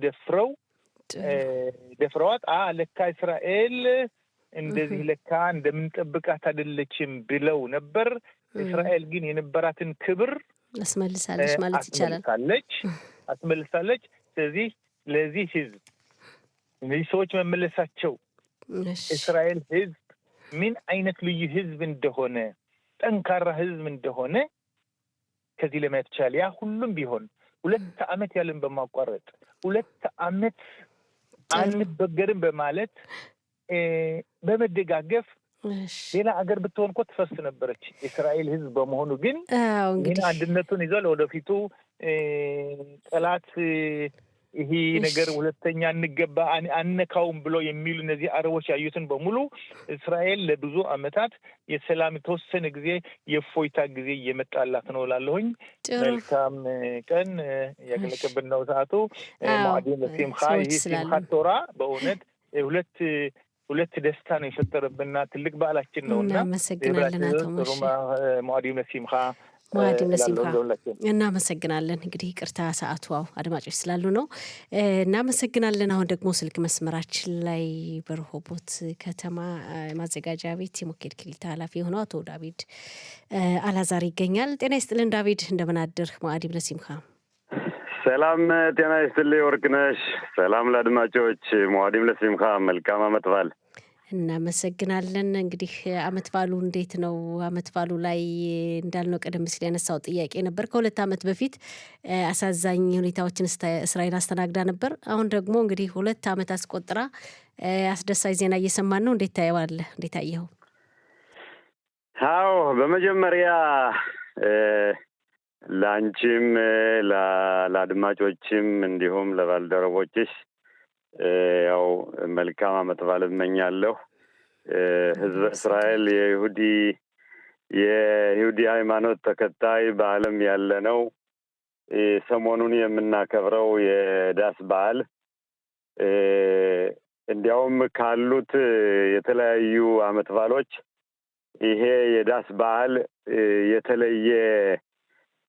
[SPEAKER 3] ደፍረዋት ለካ እስራኤል እንደዚህ ለካ እንደምንጠብቃት አይደለችም ብለው ነበር። እስራኤል ግን የነበራትን ክብር
[SPEAKER 2] አስመልሳለች ማለት ይቻላል።
[SPEAKER 3] አስመልሳለች። ስለዚህ ለዚህ ህዝብ እነዚህ ሰዎች መመለሳቸው እስራኤል ህዝብ ምን አይነት ልዩ ህዝብ እንደሆነ ጠንካራ ህዝብ እንደሆነ ከዚህ ለማየት ይቻላል። ያ ሁሉም ቢሆን 2 ዓመት ያለን በማቋረጥ 2 ዓመት አንበገርም በማለት በመደጋገፍ ሌላ አገር ብትሆን እኮ ትፈርስ ነበረች። እስራኤል ህዝብ በመሆኑ ግን እንግዲህ አንድነቱን ይዟል። ወደፊቱ ጠላት ይሄ ነገር ሁለተኛ እንገባ አንነካውም ብሎ የሚሉ እነዚህ አረቦች ያዩትን በሙሉ እስራኤል ለብዙ ዓመታት የሰላም ተወሰነ ጊዜ የፎይታ ጊዜ እየመጣላት ነው እላለሁኝ። መልካም ቀን ያገለከብን ነው ሰዓቱ። ሙአዲም ለሲምኻ ሲምኻት ቶራ በእውነት ሁለት ደስታ ነው የፈጠረብንና ትልቅ በዓላችን ነውና
[SPEAKER 2] እናመሰግናለን አቶ
[SPEAKER 3] ሙአዲም ለሲምኻ
[SPEAKER 2] ሙአዲም ለሲምካ እናመሰግናለን። እንግዲህ ይቅርታ ሰዓቱ አድማጮች ስላሉ ነው። እናመሰግናለን። አሁን ደግሞ ስልክ መስመራችን ላይ በረሆቦት ከተማ ማዘጋጃ ቤት የሞኬድ ክሊታ ኃላፊ የሆነው አቶ ዳዊድ አላዛር ይገኛል። ጤና ይስጥልን ዳዊድ፣ እንደምን አደርህ? ሙአዲም ለሲምካ
[SPEAKER 4] ሰላም ጤና ይስጥልኝ ወርቅነሽ። ሰላም ለአድማጮች፣ ሙአዲም ለሲምካ መልካም አመት በዓል።
[SPEAKER 2] እናመሰግናለን። እንግዲህ አመት ባሉ እንዴት ነው? አመት ባሉ ላይ እንዳልነው ቀደም ሲል ያነሳው ጥያቄ ነበር። ከ2 ዓመት በፊት አሳዛኝ ሁኔታዎችን እስራኤል አስተናግዳ ነበር። አሁን ደግሞ እንግዲህ 2 ዓመት አስቆጥራ አስደሳች ዜና እየሰማን ነው። እንዴት ታየዋለህ? እንዴት አየኸው?
[SPEAKER 4] አዎ በመጀመሪያ ለአንቺም ለአድማጮችም እንዲሁም ለባልደረቦችሽ ያው መልካም አመት በዓል እመኛለሁ። ህዝበ እስራኤል የይሁዲ ሃይማኖት ተከታይ በዓለም ያለ ነው። ሰሞኑን የምናከብረው የዳስ በዓል እንዲያውም ካሉት የተለያዩ አመት በዓሎች ይሄ የዳስ በዓል የተለየ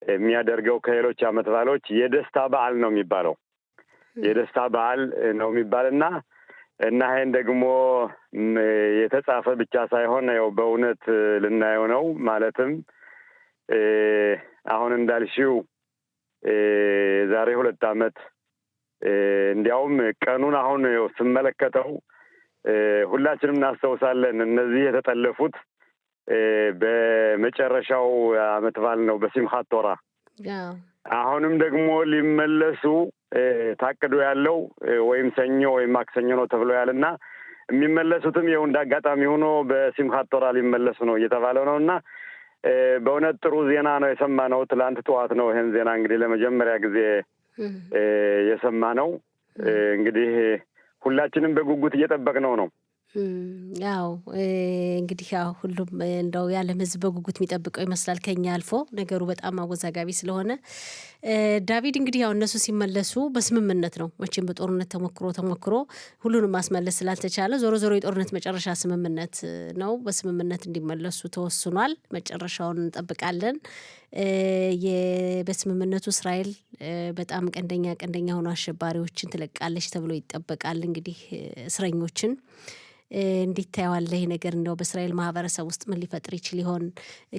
[SPEAKER 4] የሚያደርገው ከሌሎች አመት በዓሎች የደስታ በዓል ነው የሚባለው። የደስታ በዓል ነው የሚባልና ይሄን ደግሞ የተጻፈ ብቻ ሳይሆን ያው በእውነት ልናየው ነው። ማለትም አሁን እንዳልሽው ዛሬ 2 ዓመት እንዲያውም ቀኑን አሁን ስመለከተው ሁላችንም እናስተውሳለን። እነዚህ የተጠለፉት በመጨረሻው አመት በዓል ነው በሲምኻት ቶራ። አሁንም ደግሞ ሊመለሱ ታቅዶ ያለው ወይም ሰኞ ወይም ማክሰኞ ነው ተብሎ ያለና የሚመለሱትም ይኸው እንዳጋጣሚ ሆኖ በሲምኻት ቶራ ሊመለሱ ነው እየተባለ ነውና በእውነት ጥሩ ዜና ነው የሰማነው። ትላንት ጠዋት ነው ይሄን ዜና እንግዲህ ለመጀመሪያ ጊዜ የሰማነው። እንግዲህ ሁላችንም በጉጉት እየጠበቅነው ነው።
[SPEAKER 2] ያው እንግዲህ ያው ሁሉም እንደው የዓለም ሕዝብ በጉጉት የሚጠብቀው ይመስላል ከኛ አልፎ። ነገሩ በጣም አወዛጋቢ ስለሆነ ዳዊድ እንግዲህ ያው እነሱ ሲመለሱ በስምምነት ነው። መቼም በጦርነት ተሞክሮ ሁሉንም ማስመለስ ስላልተቻለ ዞሮ የጦርነት መጨረሻ ስምምነት ነው። በስምምነት እንዲመለሱ ተወስኗል። መጨረሻውን እንጠብቃለን። በስምምነቱ እስራኤል በጣም ቀንደኛ ሆኖ አሸባሪዎችን ትለቃለች ተብሎ ይጠበቃል። እንግዲህ እስረኞችን እንዴት ታየዋለህ? ይሄ ነገር እንደው በእስራኤል ማህበረሰብ ውስጥ ምን ሊፈጥር ይችል ይሆን?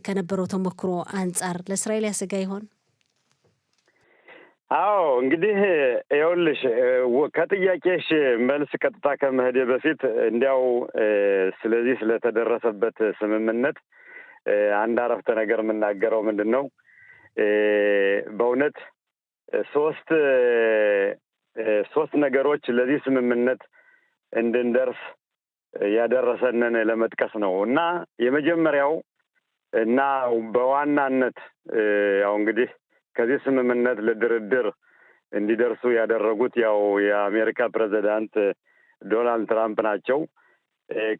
[SPEAKER 2] ከነበረው ተሞክሮ አንጻር ለእስራኤል ያሰጋ ይሆን?
[SPEAKER 4] አዎ እንግዲህ ይኸውልሽ ከጥያቄሽ መልስ ቀጥታ ከመሄዴ በፊት እንዲያው ስለዚህ ስለተደረሰበት ስምምነት አንድ አረፍተ ነገር የምናገረው ምንድን ነው? በእውነት ሶስት ነገሮች ለዚህ ስምምነት እንድንደርስ ያደረሰንን ለመጥቀስ ነው እና የመጀመሪያው እና በዋናነት ያው እንግዲህ ከዚህ ስምምነት ለድርድር እንዲደርሱ ያደረጉት ያው የአሜሪካ ፕሬዚዳንት ዶናልድ ትራምፕ ናቸው።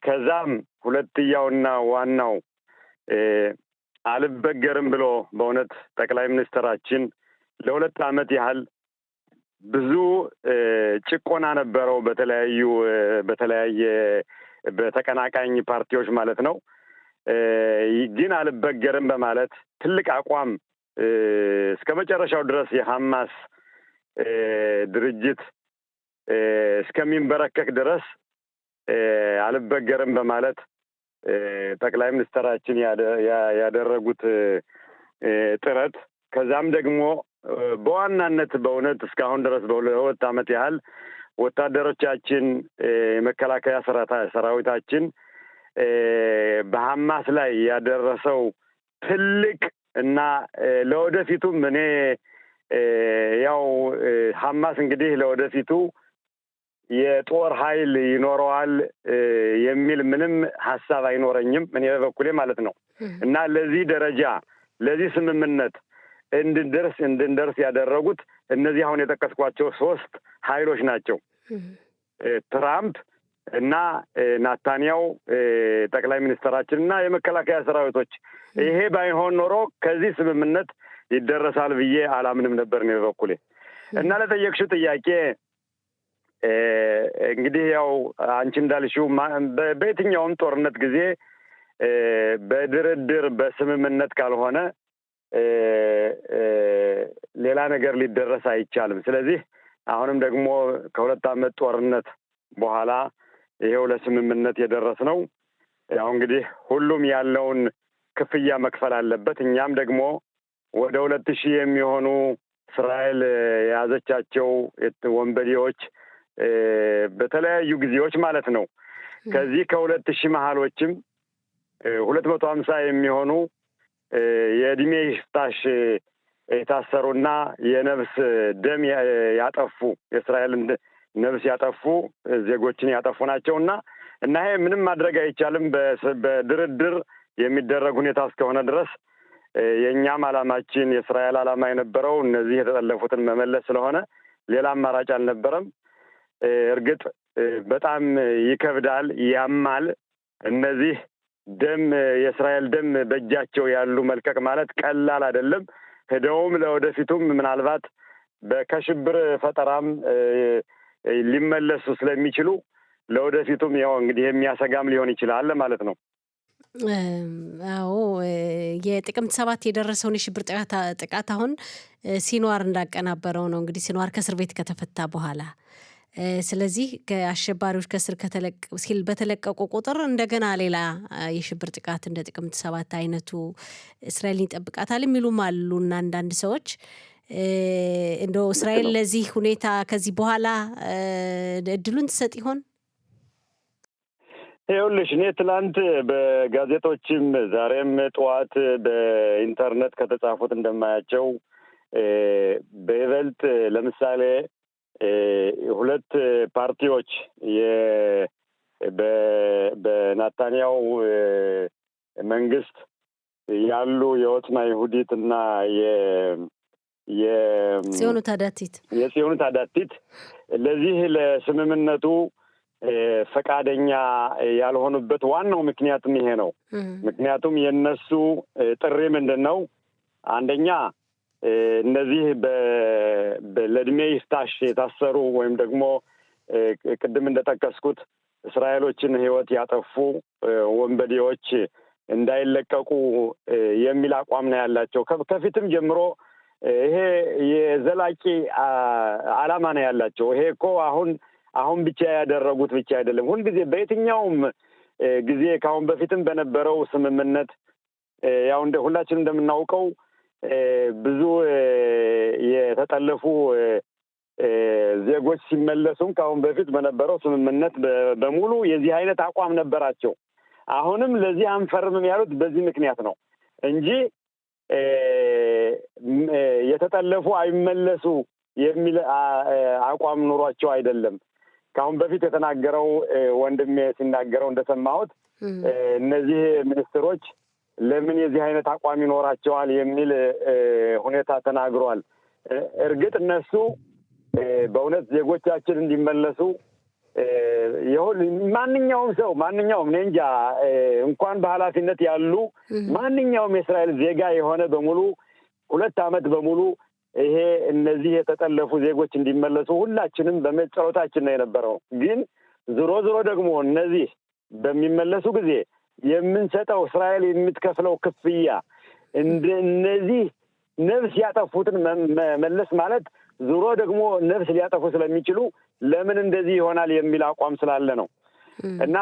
[SPEAKER 4] ከዛም ሁለተኛውና ዋናው አልበገርም ብሎ በእውነት ጠቅላይ ሚኒስትራችን ለ2 ዓመት ያህል ብዙ ጭቆና ነበረው በተለያየ በተቀናቃኝ ፓርቲዎች ማለት ነው። ግን አልበገርም በማለት ትልቅ አቋም እስከ መጨረሻው ድረስ የሐማስ ድርጅት እስከሚንበረከክ ድረስ አልበገርም በማለት ጠቅላይ ሚኒስትራችን ያደረጉት ጥረት ከዛም ደግሞ በዋናነት በእውነት እስካሁን ድረስ በ2 ዓመት ያህል ወታደሮቻችን የመከላከያ ሰራዊታችን በሐማስ ላይ ያደረሰው ትልቅ እና ለወደፊቱም እኔ ያው ሐማስ እንግዲህ ለወደፊቱ የጦር ኃይል ይኖረዋል የሚል ምንም ሐሳብ አይኖረኝም እኔ በበኩሌ ማለት ነው። እና ለዚህ ደረጃ ለዚህ ስምምነት እንድንደርስ ያደረጉት እነዚህ አሁን የጠቀስኳቸው 3 ኃይሎች ናቸው። ትራምፕ እና ናታንያው ጠቅላይ ሚኒስትራችን እና የመከላከያ ሰራዊቶች። ይሄ ባይሆን ኖሮ ከዚህ ስምምነት ይደረሳል ብዬ አላምንም ነበር ነው በኩሌ። እና ለጠየቅሽው ጥያቄ እንግዲህ ያው አንቺ እንዳልሽው በየትኛውም ጦርነት ጊዜ በድርድር በስምምነት ካልሆነ ሌላ ነገር ሊደረስ አይቻልም። ስለዚህ አሁንም ደግሞ ከ2 ዓመት ጦርነት በኋላ ይሄው ለስምምነት የደረስነው ያው እንግዲህ ሁሉም ያለውን ክፍያ መክፈል አለበት። እኛም ደግሞ ወደ 2000 የሚሆኑ እስራኤል የያዘቻቸው ወንበዴዎች በተለያዩ ጊዜዎች ማለት ነው ከዚህ ከ2000 መሃሎችም 250 የሚሆኑ የእድሜ ይፍታሽ የታሰሩና የነፍስ ደም ያጠፉ የእስራኤልን ነፍስ ያጠፉ ዜጎችን ያጠፉ ናቸውና እና ይሄ ምንም ማድረግ አይቻልም። በድርድር የሚደረግ ሁኔታ እስከሆነ ድረስ የኛም አላማችን የእስራኤል አላማ የነበረው እነዚህ የተጠለፉትን መመለስ ስለሆነ ሌላ አማራጭ አልነበረም። እርግጥ በጣም ይከብዳል፣ ያማል። እነዚህ ደም የእስራኤል ደም በእጃቸው ያሉ መልቀቅ ማለት ቀላል አይደለም። ሄደውም ለወደፊቱም ምናልባት ከሽብር ፈጠራም ሊመለሱ ስለሚችሉ ለወደፊቱም ያው እንግዲህ የሚያሰጋም ሊሆን ይችላል ማለት ነው።
[SPEAKER 2] አዎ የጥቅምት 7 የደረሰውን የሽብር ጥቃት አሁን ሲንዋር እንዳቀናበረው ነው እንግዲህ ሲንዋር ከእስር ቤት ከተፈታ በኋላ። ስለዚህ ከአሸባሪዎች ከእስር በተለቀቁ ቁጥር እንደገና ሌላ የሽብር ጥቃት እንደ ጥቅምት 7 አይነቱ እስራኤልን ይጠብቃታል የሚሉም አሉና አንዳንድ ሰዎች እንደው እስራኤል ለዚህ ሁኔታ ከዚህ በኋላ እድሉን ትሰጥ ይሆን?
[SPEAKER 4] ይኸውልሽ እኔ ትላንት በጋዜጦችም ዛሬም ጠዋት በኢንተርኔት ከተጻፉት እንደማያቸው በይበልጥ ለምሳሌ 2 ፓርቲዎች በናታንያው መንግስት ያሉ የኦጽማ ይሁዲት እና
[SPEAKER 2] የጽዮኑት
[SPEAKER 4] አዳቲት ለዚህ ለስምምነቱ ፈቃደኛ ያልሆኑበት ዋናው ምክንያቱም ይሄ ነው። ምክንያቱም የነሱ ጥሪ ምንድነው? አንደኛ እነዚህ ለእድሜ ይፍታሽ የታሰሩ ወይም ደግሞ ቅድም እንደጠቀስኩት እስራኤሎችን ሕይወት ያጠፉ ወንበዴዎች እንዳይለቀቁ የሚል አቋም ነው ያላቸው። ከፊትም ጀምሮ ይሄ የዘላቂ ዓላማ ነው ያላቸው። ይሄ እኮ አሁን ብቻ ያደረጉት ብቻ አይደለም። ሁልጊዜ በየትኛውም ጊዜ ካሁን በፊትም በነበረው ስምምነት ያው ሁላችንም እንደምናውቀው ብዙ የተጠለፉ ዜጎች ሲመለሱም ካሁን በፊት በነበረው ስምምነት በሙሉ የዚህ አይነት አቋም ነበራቸው። አሁንም ለዚህ አንፈርምም ያሉት በዚህ ምክንያት ነው እንጂ የተጠለፉ አይመለሱ የሚል አቋም ኑሯቸው አይደለም። ካሁን በፊት የተናገረው ወንድሜ ሲናገረው እንደሰማሁት እነዚህ ሚኒስትሮች ለምን የዚህ አይነት አቋም ይኖራቸዋል የሚል ሁኔታ ተናግሯል። እርግጥ እነሱ በእውነት ዜጎቻችን እንዲመለሱ ማንኛውም እኔ እንጃ እንኳን በኃላፊነት ያሉ ማንኛውም የእስራኤል ዜጋ የሆነ በሙሉ 2 ዓመት በሙሉ ይሄ እነዚህ የተጠለፉ ዜጎች እንዲመለሱ ሁላችንም በመጸሎታችን ነው የነበረው። ግን ዞሮ ደግሞ እነዚህ በሚመለሱ ጊዜ የምንሰጠው እስራኤል የምትከፍለው ክፍያ እነዚህ ነፍስ ያጠፉትን መመለስ ማለት ዞሮ ደግሞ ነፍስ ሊያጠፉ ስለሚችሉ ለምን እንደዚህ ይሆናል የሚል አቋም ስላለ ነው። እና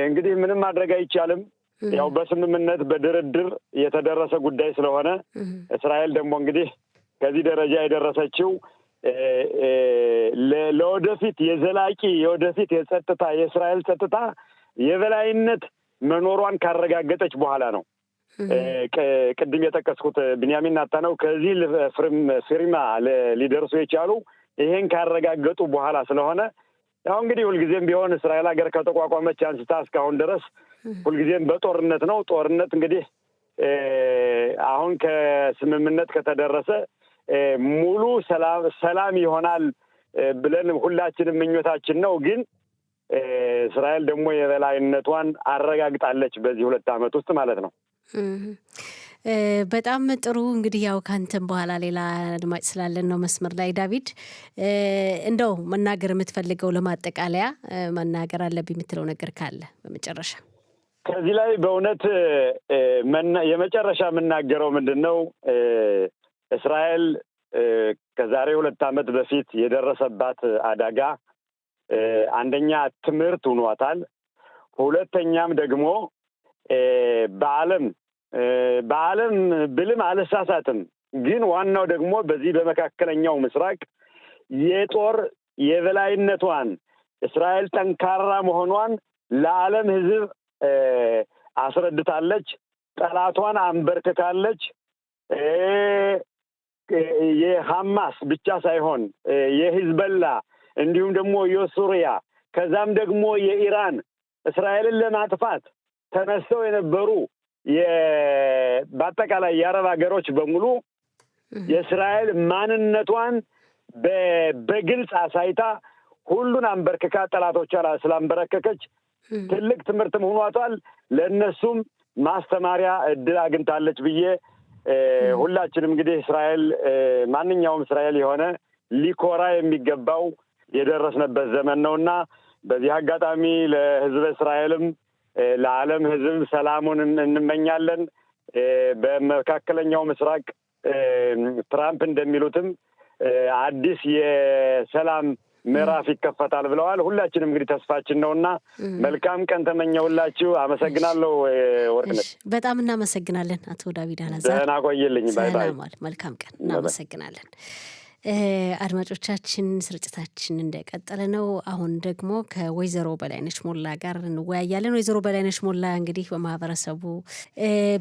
[SPEAKER 4] እንግዲህ ምንም ማድረግ አይቻልም። ያው በስምምነት በድርድር የተደረሰ ጉዳይ ስለሆነ እስራኤል ደግሞ እንግዲህ ከዚህ ደረጃ የደረሰችው ለወደፊት የወደፊት የጸጥታ የእስራኤል ጸጥታ የበላይነት መኖሯን ካረጋገጠች በኋላ ነው። ቅድም የጠቀስኩት ቢንያሚን ናታንያሁ ከዚህ ፊርማ ሊደርሱ የቻሉ ይሄን ካረጋገጡ በኋላ ስለሆነ ያው እንግዲህ ሁልጊዜም ቢሆን እስራኤል ሀገር ከተቋቋመች አንስታ እስካሁን ድረስ ሁልጊዜም በጦርነት ነው። ጦርነት እንግዲህ አሁን ከስምምነት ከተደረሰ ሙሉ ሰላም ይሆናል ብለን ሁላችንም ምኞታችን ነው። ግን እስራኤል ደግሞ የበላይነቷን አረጋግጣለች በዚህ 2 ዓመት ውስጥ ማለት ነው።
[SPEAKER 2] በጣም ጥሩ። እንግዲህ ያው ካንተም በኋላ ሌላ አድማጭ ስላለን ነው መስመር ላይ ዳዊት፣ እንደው መናገር የምትፈልገው ለማጠቃለያ መናገር አለብኝ የምትለው ነገር ካለ በመጨረሻ?
[SPEAKER 4] ከዚህ ላይ በእውነት የመጨረሻ የምናገረው ምንድነው እስራኤል ከዛሬ 2 ዓመት በፊት የደረሰባት አደጋ አንደኛ ትምህርት ሆኗታል። ሁለተኛም ደግሞ በዓለም ብልም አልሳሳትም፣ ግን ዋናው ደግሞ በዚህ በመካከለኛው ምስራቅ የጦር የበላይነቷን እስራኤል ጠንካራ መሆኗን ለዓለም ሕዝብ አስረድታለች። ጠላቷን አንበርክካለች። የሐማስ ብቻ ሳይሆን የሂዝቦላ እንዲሁም ደግሞ የሱሪያ ከዛም ደግሞ የኢራን እስራኤልን ለማጥፋት ተነስተው የነበሩ በአጠቃላይ የአረብ ሀገሮች በሙሉ የእስራኤል ማንነቷን በግልጽ አሳይታ ሁሉን አንበርክካ ጠላቶቿን ስላንበረከከች ትልቅ ትምህርት ሆኗታል። ለእነሱም ማስተማሪያ እድል አግኝታለች ብዬ ሁላችንም እንግዲህ እስራኤል ማንኛውም እስራኤል የሆነ ሊኮራ የሚገባው የደረስንበት ዘመን ነውና በዚህ አጋጣሚ ለሕዝበ እስራኤልም ለዓለም ሕዝብ ሰላሙን እንመኛለን። በመካከለኛው ምስራቅ ትራምፕ እንደሚሉትም አዲስ የሰላም ምዕራፍ ይከፈታል ብለዋል። ሁላችንም እንግዲህ ተስፋችን ነውና መልካም ቀን ተመኘሁላችሁ። አመሰግናለሁ። ወርቅነሽ
[SPEAKER 2] በጣም እናመሰግናለን አቶ ዳዊት አላዛር።
[SPEAKER 4] ደህና ቆይልኝ። ባይ ባይ።
[SPEAKER 2] መልካም ቀን። እናመሰግናለን። አድማጮቻችን ስርጭታችን እንደቀጠለ ነው። አሁን ደግሞ ከወይዘሮ በላይነሽ ሞላ ጋር እንወያያለን። ወይዘሮ በላይነሽ ሞላ እንግዲህ በማህበረሰቡ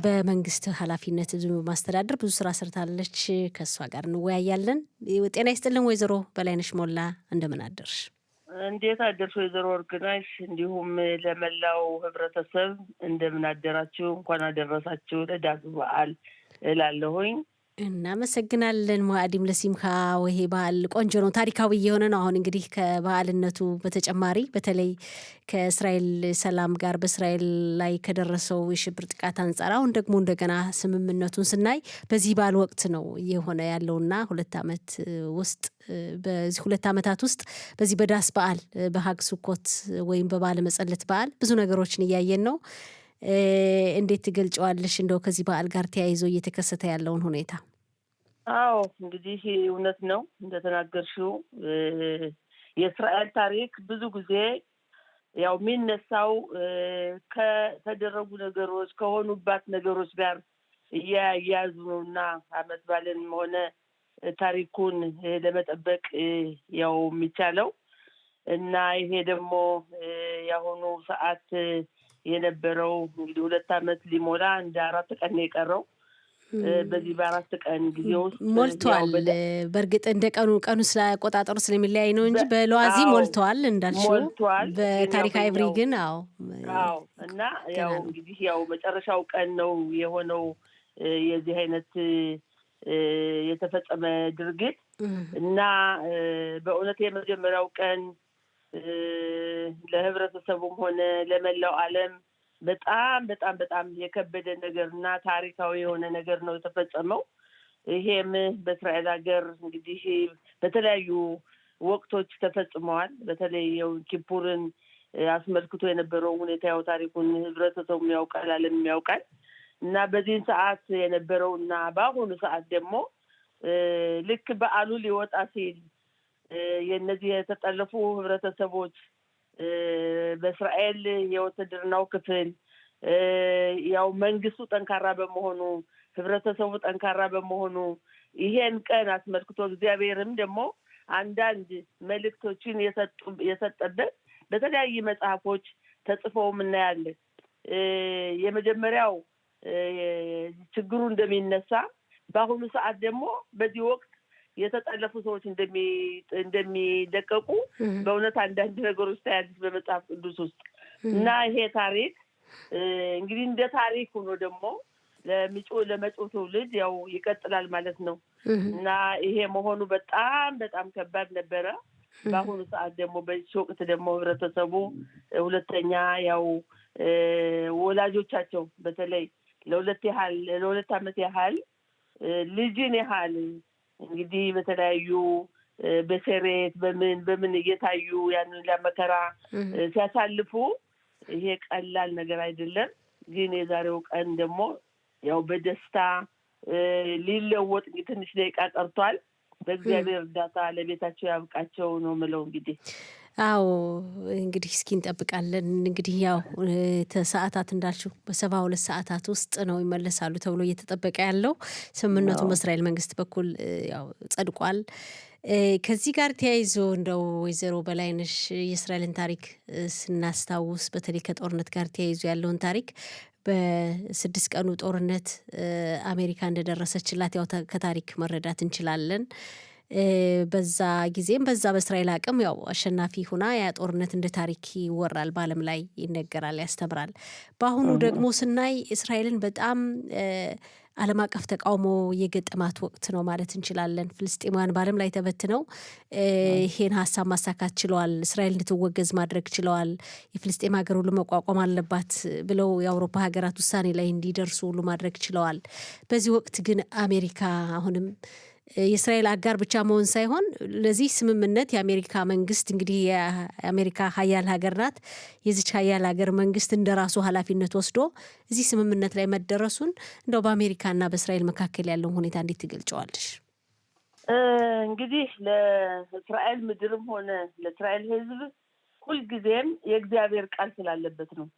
[SPEAKER 2] በመንግስት ኃላፊነት ብዙ ማስተዳደር ብዙ ስራ ሰርታለች። ከእሷ ጋር እንወያያለን። ጤና ይስጥልን ወይዘሮ በላይነሽ ሞላ፣ እንደምን አደርሽ?
[SPEAKER 5] እንዴት አደርሽ ወይዘሮ ወርቅነሽ? እንዲሁም ለመላው ህብረተሰብ እንደምን አደራችሁ፣ እንኳን አደረሳችሁ ለዳግ በዓል እላለሁኝ።
[SPEAKER 2] እናመሰግናለን። ሙአዲም ለሲምካ ይሄ በዓል ቆንጆ ነው፣ ታሪካዊ የሆነ ነው። አሁን እንግዲህ ከበዓልነቱ በተጨማሪ በተለይ ከእስራኤል ሰላም ጋር በእስራኤል ላይ ከደረሰው የሽብር ጥቃት አንጻር አሁን ደግሞ እንደገና ስምምነቱን ስናይ በዚህ በዓል ወቅት ነው እየሆነ ያለውና 2 ዓመት ውስጥ በዚህ 2 ዓመታት ውስጥ በዚህ በዳስ በዓል በሀግ ሱኮት ወይም በበዓለ መጸለት በዓል ብዙ ነገሮችን እያየን ነው። እንዴት ትገልጫዋለሽ እንደው ከዚህ በዓል ጋር ተያይዞ እየተከሰተ ያለውን ሁኔታ?
[SPEAKER 5] አዎ እንግዲህ እውነት ነው እንደተናገርሽው የእስራኤል ታሪክ ብዙ ጊዜ ያው የሚነሳው ከተደረጉ ነገሮች ከሆኑባት ነገሮች ጋር እያያዙ ነውና አመት ባለን ሆነ ታሪኩን ለመጠበቅ ያው የሚቻለው እና ይሄ ደግሞ የአሁኑ ሰዓት የነበረው እንግዲህ 2 ዓመት ሊሞላ እንደ 4 ቀን ነው የቀረው። በዚህ በ4 ቀን ጊዜ ውስጥ
[SPEAKER 2] ሞልቷል። በእርግጥ እንደ ቀኑ ስለቆጣጠሩ ስለሚለያይ ነው እንጂ በለዋዚ ሞልቷል እንዳልሽው። በታሪካዊ ብሪ ግን አዎ
[SPEAKER 5] እና ያው እንግዲህ ያው መጨረሻው ቀን ነው የሆነው የዚህ አይነት የተፈጸመ ድርጊት እና በእውነት የመጀመሪያው ቀን ለህብረተሰቡም ሆነ ለመላው ዓለም በጣም በጣም በጣም የከበደ ነገርና ታሪካዊ የሆነ ነገር ነው የተፈጸመው። ይሄም በእስራኤል ሀገር እንግዲህ በተለያዩ ወቅቶች ተፈጽመዋል። በተለይ ያው ኪፑርን አስመልክቶ የነበረው ሁኔታ ያው ታሪኩን ህብረተሰቡ ያውቃል፣ ዓለም ያውቃል እና በዚህን ሰዓት የነበረውና በአሁኑ ሰዓት ደግሞ ልክ በዓሉ ሊወጣ ሲል የነዚህ የተጠለፉ ህብረተሰቦች በእስራኤል የውትድርናው ክፍል ያው መንግስቱ ጠንካራ በመሆኑ ህብረተሰቡ ጠንካራ በመሆኑ ይሄን ቀን አስመልክቶ እግዚአብሔርም ደግሞ አንዳንድ መልእክቶችን የሰጠበት በተለያዩ መጽሐፎች ተጽፈው እናያለን። የመጀመሪያው ችግሩ እንደሚነሳ በአሁኑ ሰዓት ደግሞ በዚህ ወቅት የተጠለፉ ሰዎች እንደሚለቀቁ በእውነት አንዳንድ ነገሮች ታያለች በመጽሐፍ ቅዱስ ውስጥ እና ይሄ ታሪክ እንግዲህ እንደ ታሪክ ሆኖ ደግሞ ለመጪው ትውልድ ያው ይቀጥላል ማለት ነው እና ይሄ መሆኑ በጣም በጣም ከባድ ነበረ። በአሁኑ ሰዓት ደግሞ በዚህ ወቅት ደግሞ ህብረተሰቡ ሁለተኛ ያው ወላጆቻቸው በተለይ ለ2 ዓመት ያህል ልጅን ያህል እንግዲህ በተለያዩ በሰሬት በምን እየታዩ ያንን ለመከራ ሲያሳልፉ ይሄ ቀላል ነገር አይደለም። ግን የዛሬው ቀን ደግሞ ያው በደስታ ሊለወጥ ትንሽ ደቂቃ ቀርቷል። በእግዚአብሔር እርዳታ ለቤታቸው ያብቃቸው ነው የምለው እንግዲህ።
[SPEAKER 2] አዎ እንግዲህ እስኪ እንጠብቃለን። እንግዲህ ያው ሰዓታት እንዳልሽው በ72 ሰዓታት ውስጥ ነው ይመለሳሉ ተብሎ እየተጠበቀ ያለው። ስምምነቱ በእስራኤል መንግስት በኩል ያው ጸድቋል። ከዚህ ጋር ተያይዞ እንደው ወይዘሮ በላይነሽ የእስራኤልን ታሪክ ስናስታውስ በተለይ ከጦርነት ጋር ተያይዞ ያለውን ታሪክ በ6 ቀኑ ጦርነት አሜሪካ እንደደረሰችላት ያው ከታሪክ መረዳት እንችላለን። በዛ ጊዜም በዛ በእስራኤል አቅም ያው አሸናፊ ሁና ያ ጦርነት እንደ ታሪክ ይወራል፣ በዓለም ላይ ይነገራል፣ ያስተምራል። በአሁኑ ደግሞ ስናይ እስራኤልን በጣም ዓለም አቀፍ ተቃውሞ የገጠማት ወቅት ነው ማለት እንችላለን። ፍልስጤማውያን በዓለም ላይ ተበትነው ይሄን ሀሳብ ማሳካት ችለዋል። እስራኤል እንድትወገዝ ማድረግ ችለዋል። የፍልስጤም ሀገር ሁሉ መቋቋም አለባት ብለው የአውሮፓ ሀገራት ውሳኔ ላይ እንዲደርሱ ሁሉ ማድረግ ችለዋል። በዚህ ወቅት ግን አሜሪካ አሁንም የእስራኤል አጋር ብቻ መሆን ሳይሆን ለዚህ ስምምነት የአሜሪካ መንግስት እንግዲህ የአሜሪካ ሀያል ሀገር ናት። የዚች ሀያል ሀገር መንግስት እንደራሱ ኃላፊነት ወስዶ እዚህ ስምምነት ላይ መደረሱን እንደው በአሜሪካና በእስራኤል መካከል ያለውን ሁኔታ እንዴት ትገልጨዋለሽ?
[SPEAKER 5] እንግዲህ ለእስራኤል ምድርም ሆነ ለእስራኤል ሕዝብ ሁልጊዜም የእግዚአብሔር ቃል ስላለበት ነው።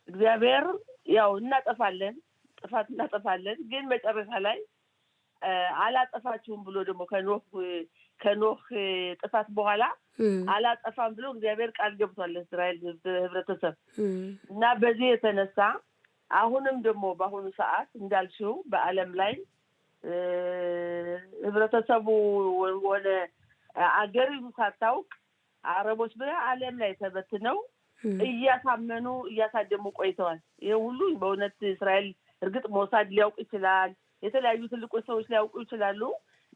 [SPEAKER 5] እግዚአብሔር ያው ጥፋት እናጠፋለን፣ ግን መጨረሻ ላይ አላጠፋችሁም ብሎ ደግሞ ከኖህ ጥፋት በኋላ አላጠፋም ብሎ እግዚአብሔር ቃል ገብቷል ለእስራኤል ህብረተሰብ እና በዚህ የተነሳ አሁንም ደግሞ በአሁኑ ሰዓት እንዳልሽው በዓለም ላይ ህብረተሰቡ ሆነ አገሪቱ ሳታውቅ አረቦች በዓለም ላይ ተበትነው እያሳመኑ እያሳደሙ ቆይተዋል። ይሄ ሁሉ በእውነት እስራኤል እርግጥ ሞሳድ ሊያውቅ ይችላል፣ የተለያዩ ትልቆች ሰዎች ሊያውቁ ይችላሉ።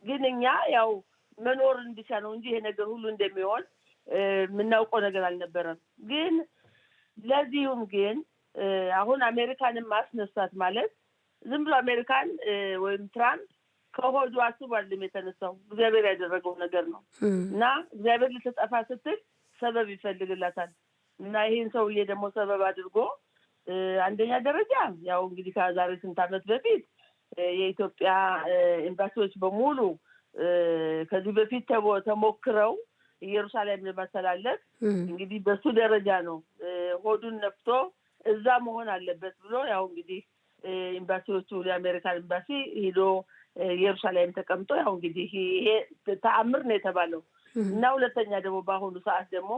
[SPEAKER 5] ግን እኛ ያው መኖር እንዲቻ ነው እንጂ ይሄ ነገር ሁሉ እንደሚሆን የምናውቀው ነገር አልነበረም። ግን ለዚሁም ግን አሁን አሜሪካንን ማስነሳት ማለት ዝም ብሎ አሜሪካን ወይም ትራምፕ ከሆዱ አስቧልም የተነሳው እግዚአብሔር ያደረገው ነገር ነው እና እግዚአብሔር ልትጠፋ ስትል ሰበብ ይፈልግላታል እና ይህን ሰውዬ ደግሞ ሰበብ አድርጎ አንደኛ ደረጃ ያው እንግዲህ ከዛሬ ስንት ዓመት በፊት የኢትዮጵያ ኤምባሲዎች በሙሉ ከዚህ በፊት ተሞክረው ኢየሩሳሌም ለማስተላለፍ እንግዲህ በሱ ደረጃ ነው ሆዱን ነፍቶ እዛ መሆን አለበት ብሎ ያው እንግዲህ ኤምባሲዎቹ የአሜሪካን ኤምባሲ ሄዶ ኢየሩሳሌም ተቀምጦ ያው እንግዲህ ይሄ ተአምር ነው የተባለው እና ሁለተኛ ደግሞ በአሁኑ ሰዓት ደግሞ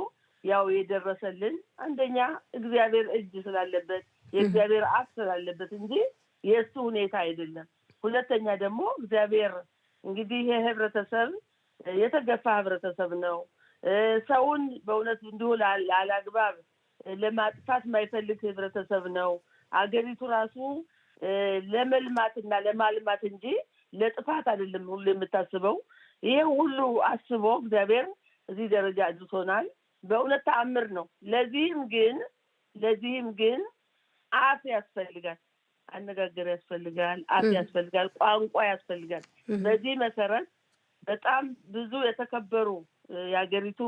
[SPEAKER 5] ያው የደረሰልን አንደኛ እግዚአብሔር እጅ ስላለበት የእግዚአብሔር አፍ ስላለበት እንጂ የእሱ ሁኔታ አይደለም። ሁለተኛ ደግሞ እግዚአብሔር እንግዲህ ይሄ ህብረተሰብ የተገፋ ህብረተሰብ ነው። ሰውን በእውነት እንዲሁ ላላግባብ ለማጥፋት የማይፈልግ ህብረተሰብ ነው። አገሪቱ ራሱ ለመልማትና ለማልማት እንጂ ለጥፋት አይደለም ሁሉ የምታስበው። ይሄ ሁሉ አስቦ እግዚአብሔር እዚህ ደረጃ አድርሶናል። በእውነት ተአምር ነው። ለዚህም ግን አፍ ያስፈልጋል፣ አነጋገር ያስፈልጋል፣ አፍ ያስፈልጋል፣ ቋንቋ ያስፈልጋል። በዚህ መሰረት በጣም ብዙ የተከበሩ የሀገሪቱ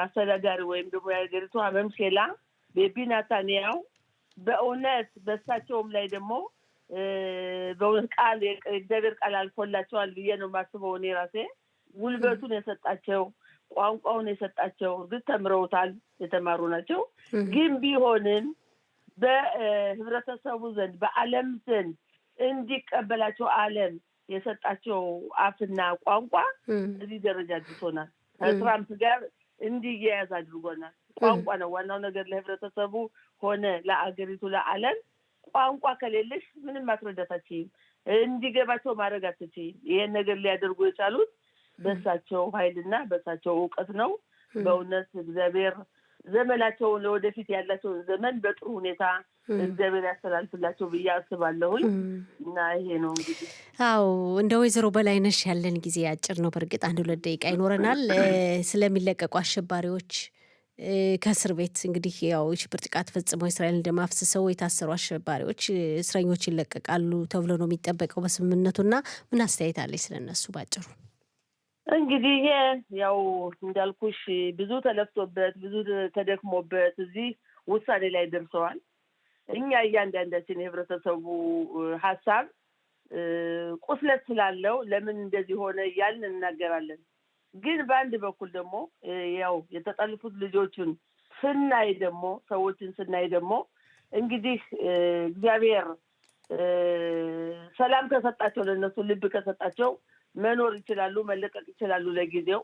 [SPEAKER 5] አስተዳዳሪ ወይም ደግሞ የሀገሪቱ መምሴላ ቤቢ ናታንያሁ በእውነት በሳቸውም ላይ ደግሞ በእውነት ቃል የእግዚአብሔር ቃል አልፎላቸዋል ብዬ ነው የማስበው እኔ ራሴ። ጉልበቱን የሰጣቸው ቋንቋውን የሰጣቸው እርግጥ ተምረውታል፣ የተማሩ ናቸው። ግን ቢሆንም በህብረተሰቡ ዘንድ በዓለም ዘንድ እንዲቀበላቸው ዓለም የሰጣቸው አፍና ቋንቋ እዚህ ደረጃ አድርሶናል። ከትራምፕ ጋር እንዲያያዝ አድርጎናል። ቋንቋ ነው ዋናው ነገር ለህብረተሰቡ ሆነ ለአገሪቱ ለዓለም። ቋንቋ ከሌለሽ ምንም ማስረዳታችሁም እንዲገባቸው ማድረግ አትችይም። ይሄን ነገር ሊያደርጉ የቻሉት በሳቸው ኃይልና በሳቸው እውቀት ነው። በእውነት እግዚአብሔር ዘመናቸውን ለወደፊት ያላቸውን ዘመን በጥሩ ሁኔታ እግዚአብሔር ያስተላልፍላቸው ብዬ አስባለሁኝ እና ይሄ ነው እንግዲህ።
[SPEAKER 2] አዎ እንደ ወይዘሮ በላይነሽ ያለን ጊዜ አጭር ነው። በእርግጥ 1-2 ደቂቃ ይኖረናል። ስለሚለቀቁ አሸባሪዎች ከእስር ቤት እንግዲህ ያው የሽብር ጥቃት ፈጽመው እስራኤል እንደማፍስሰው የታሰሩ አሸባሪዎች እስረኞች ይለቀቃሉ ተብሎ ነው የሚጠበቀው በስምምነቱና ምን አስተያየት አለች ስለነሱ ባጭሩ?
[SPEAKER 5] እንግዲህ ይሄ ያው እንዳልኩሽ ብዙ ተለፍቶበት ብዙ ተደክሞበት እዚህ ውሳኔ ላይ ደርሰዋል። እኛ እያንዳንዳችን የህብረተሰቡ ሀሳብ ቁስለት ስላለው ለምን እንደዚህ ሆነ እያልን እናገራለን። ግን በአንድ በኩል ደግሞ ያው የተጠለፉት ልጆችን ስናይ ደግሞ ሰዎችን ስናይ ደግሞ እንግዲህ እግዚአብሔር ሰላም ከሰጣቸው ለነሱ ልብ ከሰጣቸው መኖር ይችላሉ፣ መለቀቅ ይችላሉ ለጊዜው።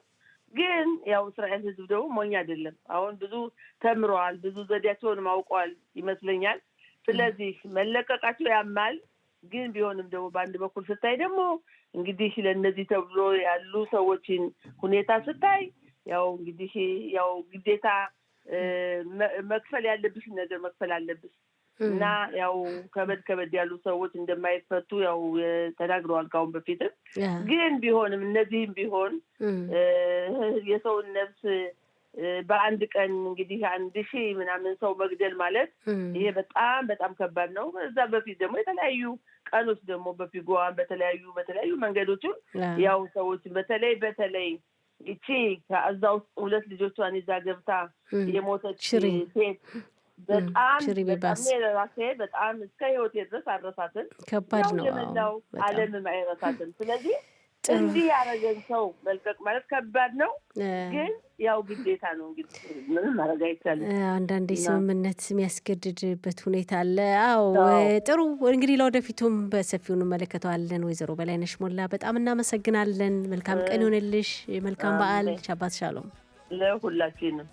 [SPEAKER 5] ግን ያው እስራኤል ህዝብ ደግሞ ሞኝ አይደለም። አሁን ብዙ ተምረዋል፣ ብዙ ዘዴያቸውን ማውቀዋል ይመስለኛል። ስለዚህ መለቀቃቸው ያማል። ግን ቢሆንም ደግሞ በአንድ በኩል ስታይ ደግሞ እንግዲህ ለእነዚህ ተብሎ ያሉ ሰዎችን ሁኔታ ስታይ ያው እንግዲህ ያው ግዴታ መክፈል ያለብሽ ነገር መክፈል አለብሽ እና ያው ከበድ ያሉ ሰዎች እንደማይፈቱ ያው ተናግረዋል ካሁን በፊትም። ግን ቢሆንም እነዚህም ቢሆን የሰውን ነፍስ በአንድ ቀን እንግዲህ 1000 ምናምን ሰው መግደል ማለት ይሄ በጣም በጣም ከባድ ነው። እዛ በፊት ደግሞ የተለያዩ ቀኖች ደግሞ በፊጓን በተለያዩ መንገዶችም ያው ሰዎች በተለይ እቺ ከዛ ውስጥ 2 ልጆቿን ይዛ ገብታ የሞተች ሴት በጣም እስከ ህይወቴ ድረስ አረሳትን።
[SPEAKER 2] ከባድ ነው።
[SPEAKER 5] የመላው ዓለምም አይረሳትም። ስለዚህ እንዲህ ያደረገን ሰው መልቀቅ ማለት ከባድ ነው። ግን ያው ግዴታ ነው። እንግዲህ ምንም ማድረግ አይቻልም።
[SPEAKER 2] አንዳንዴ ስምምነት የሚያስገድድበት ሁኔታ አለ። አዎ ጥሩ። እንግዲህ ለወደፊቱም በሰፊው እንመለከተዋለን። ወይዘሮ በላይነሽ ሞላ በጣም እናመሰግናለን። መልካም ቀን ይሆንልሽ። መልካም በዓል። ሻባት ሻሎም
[SPEAKER 5] ለሁላችንም።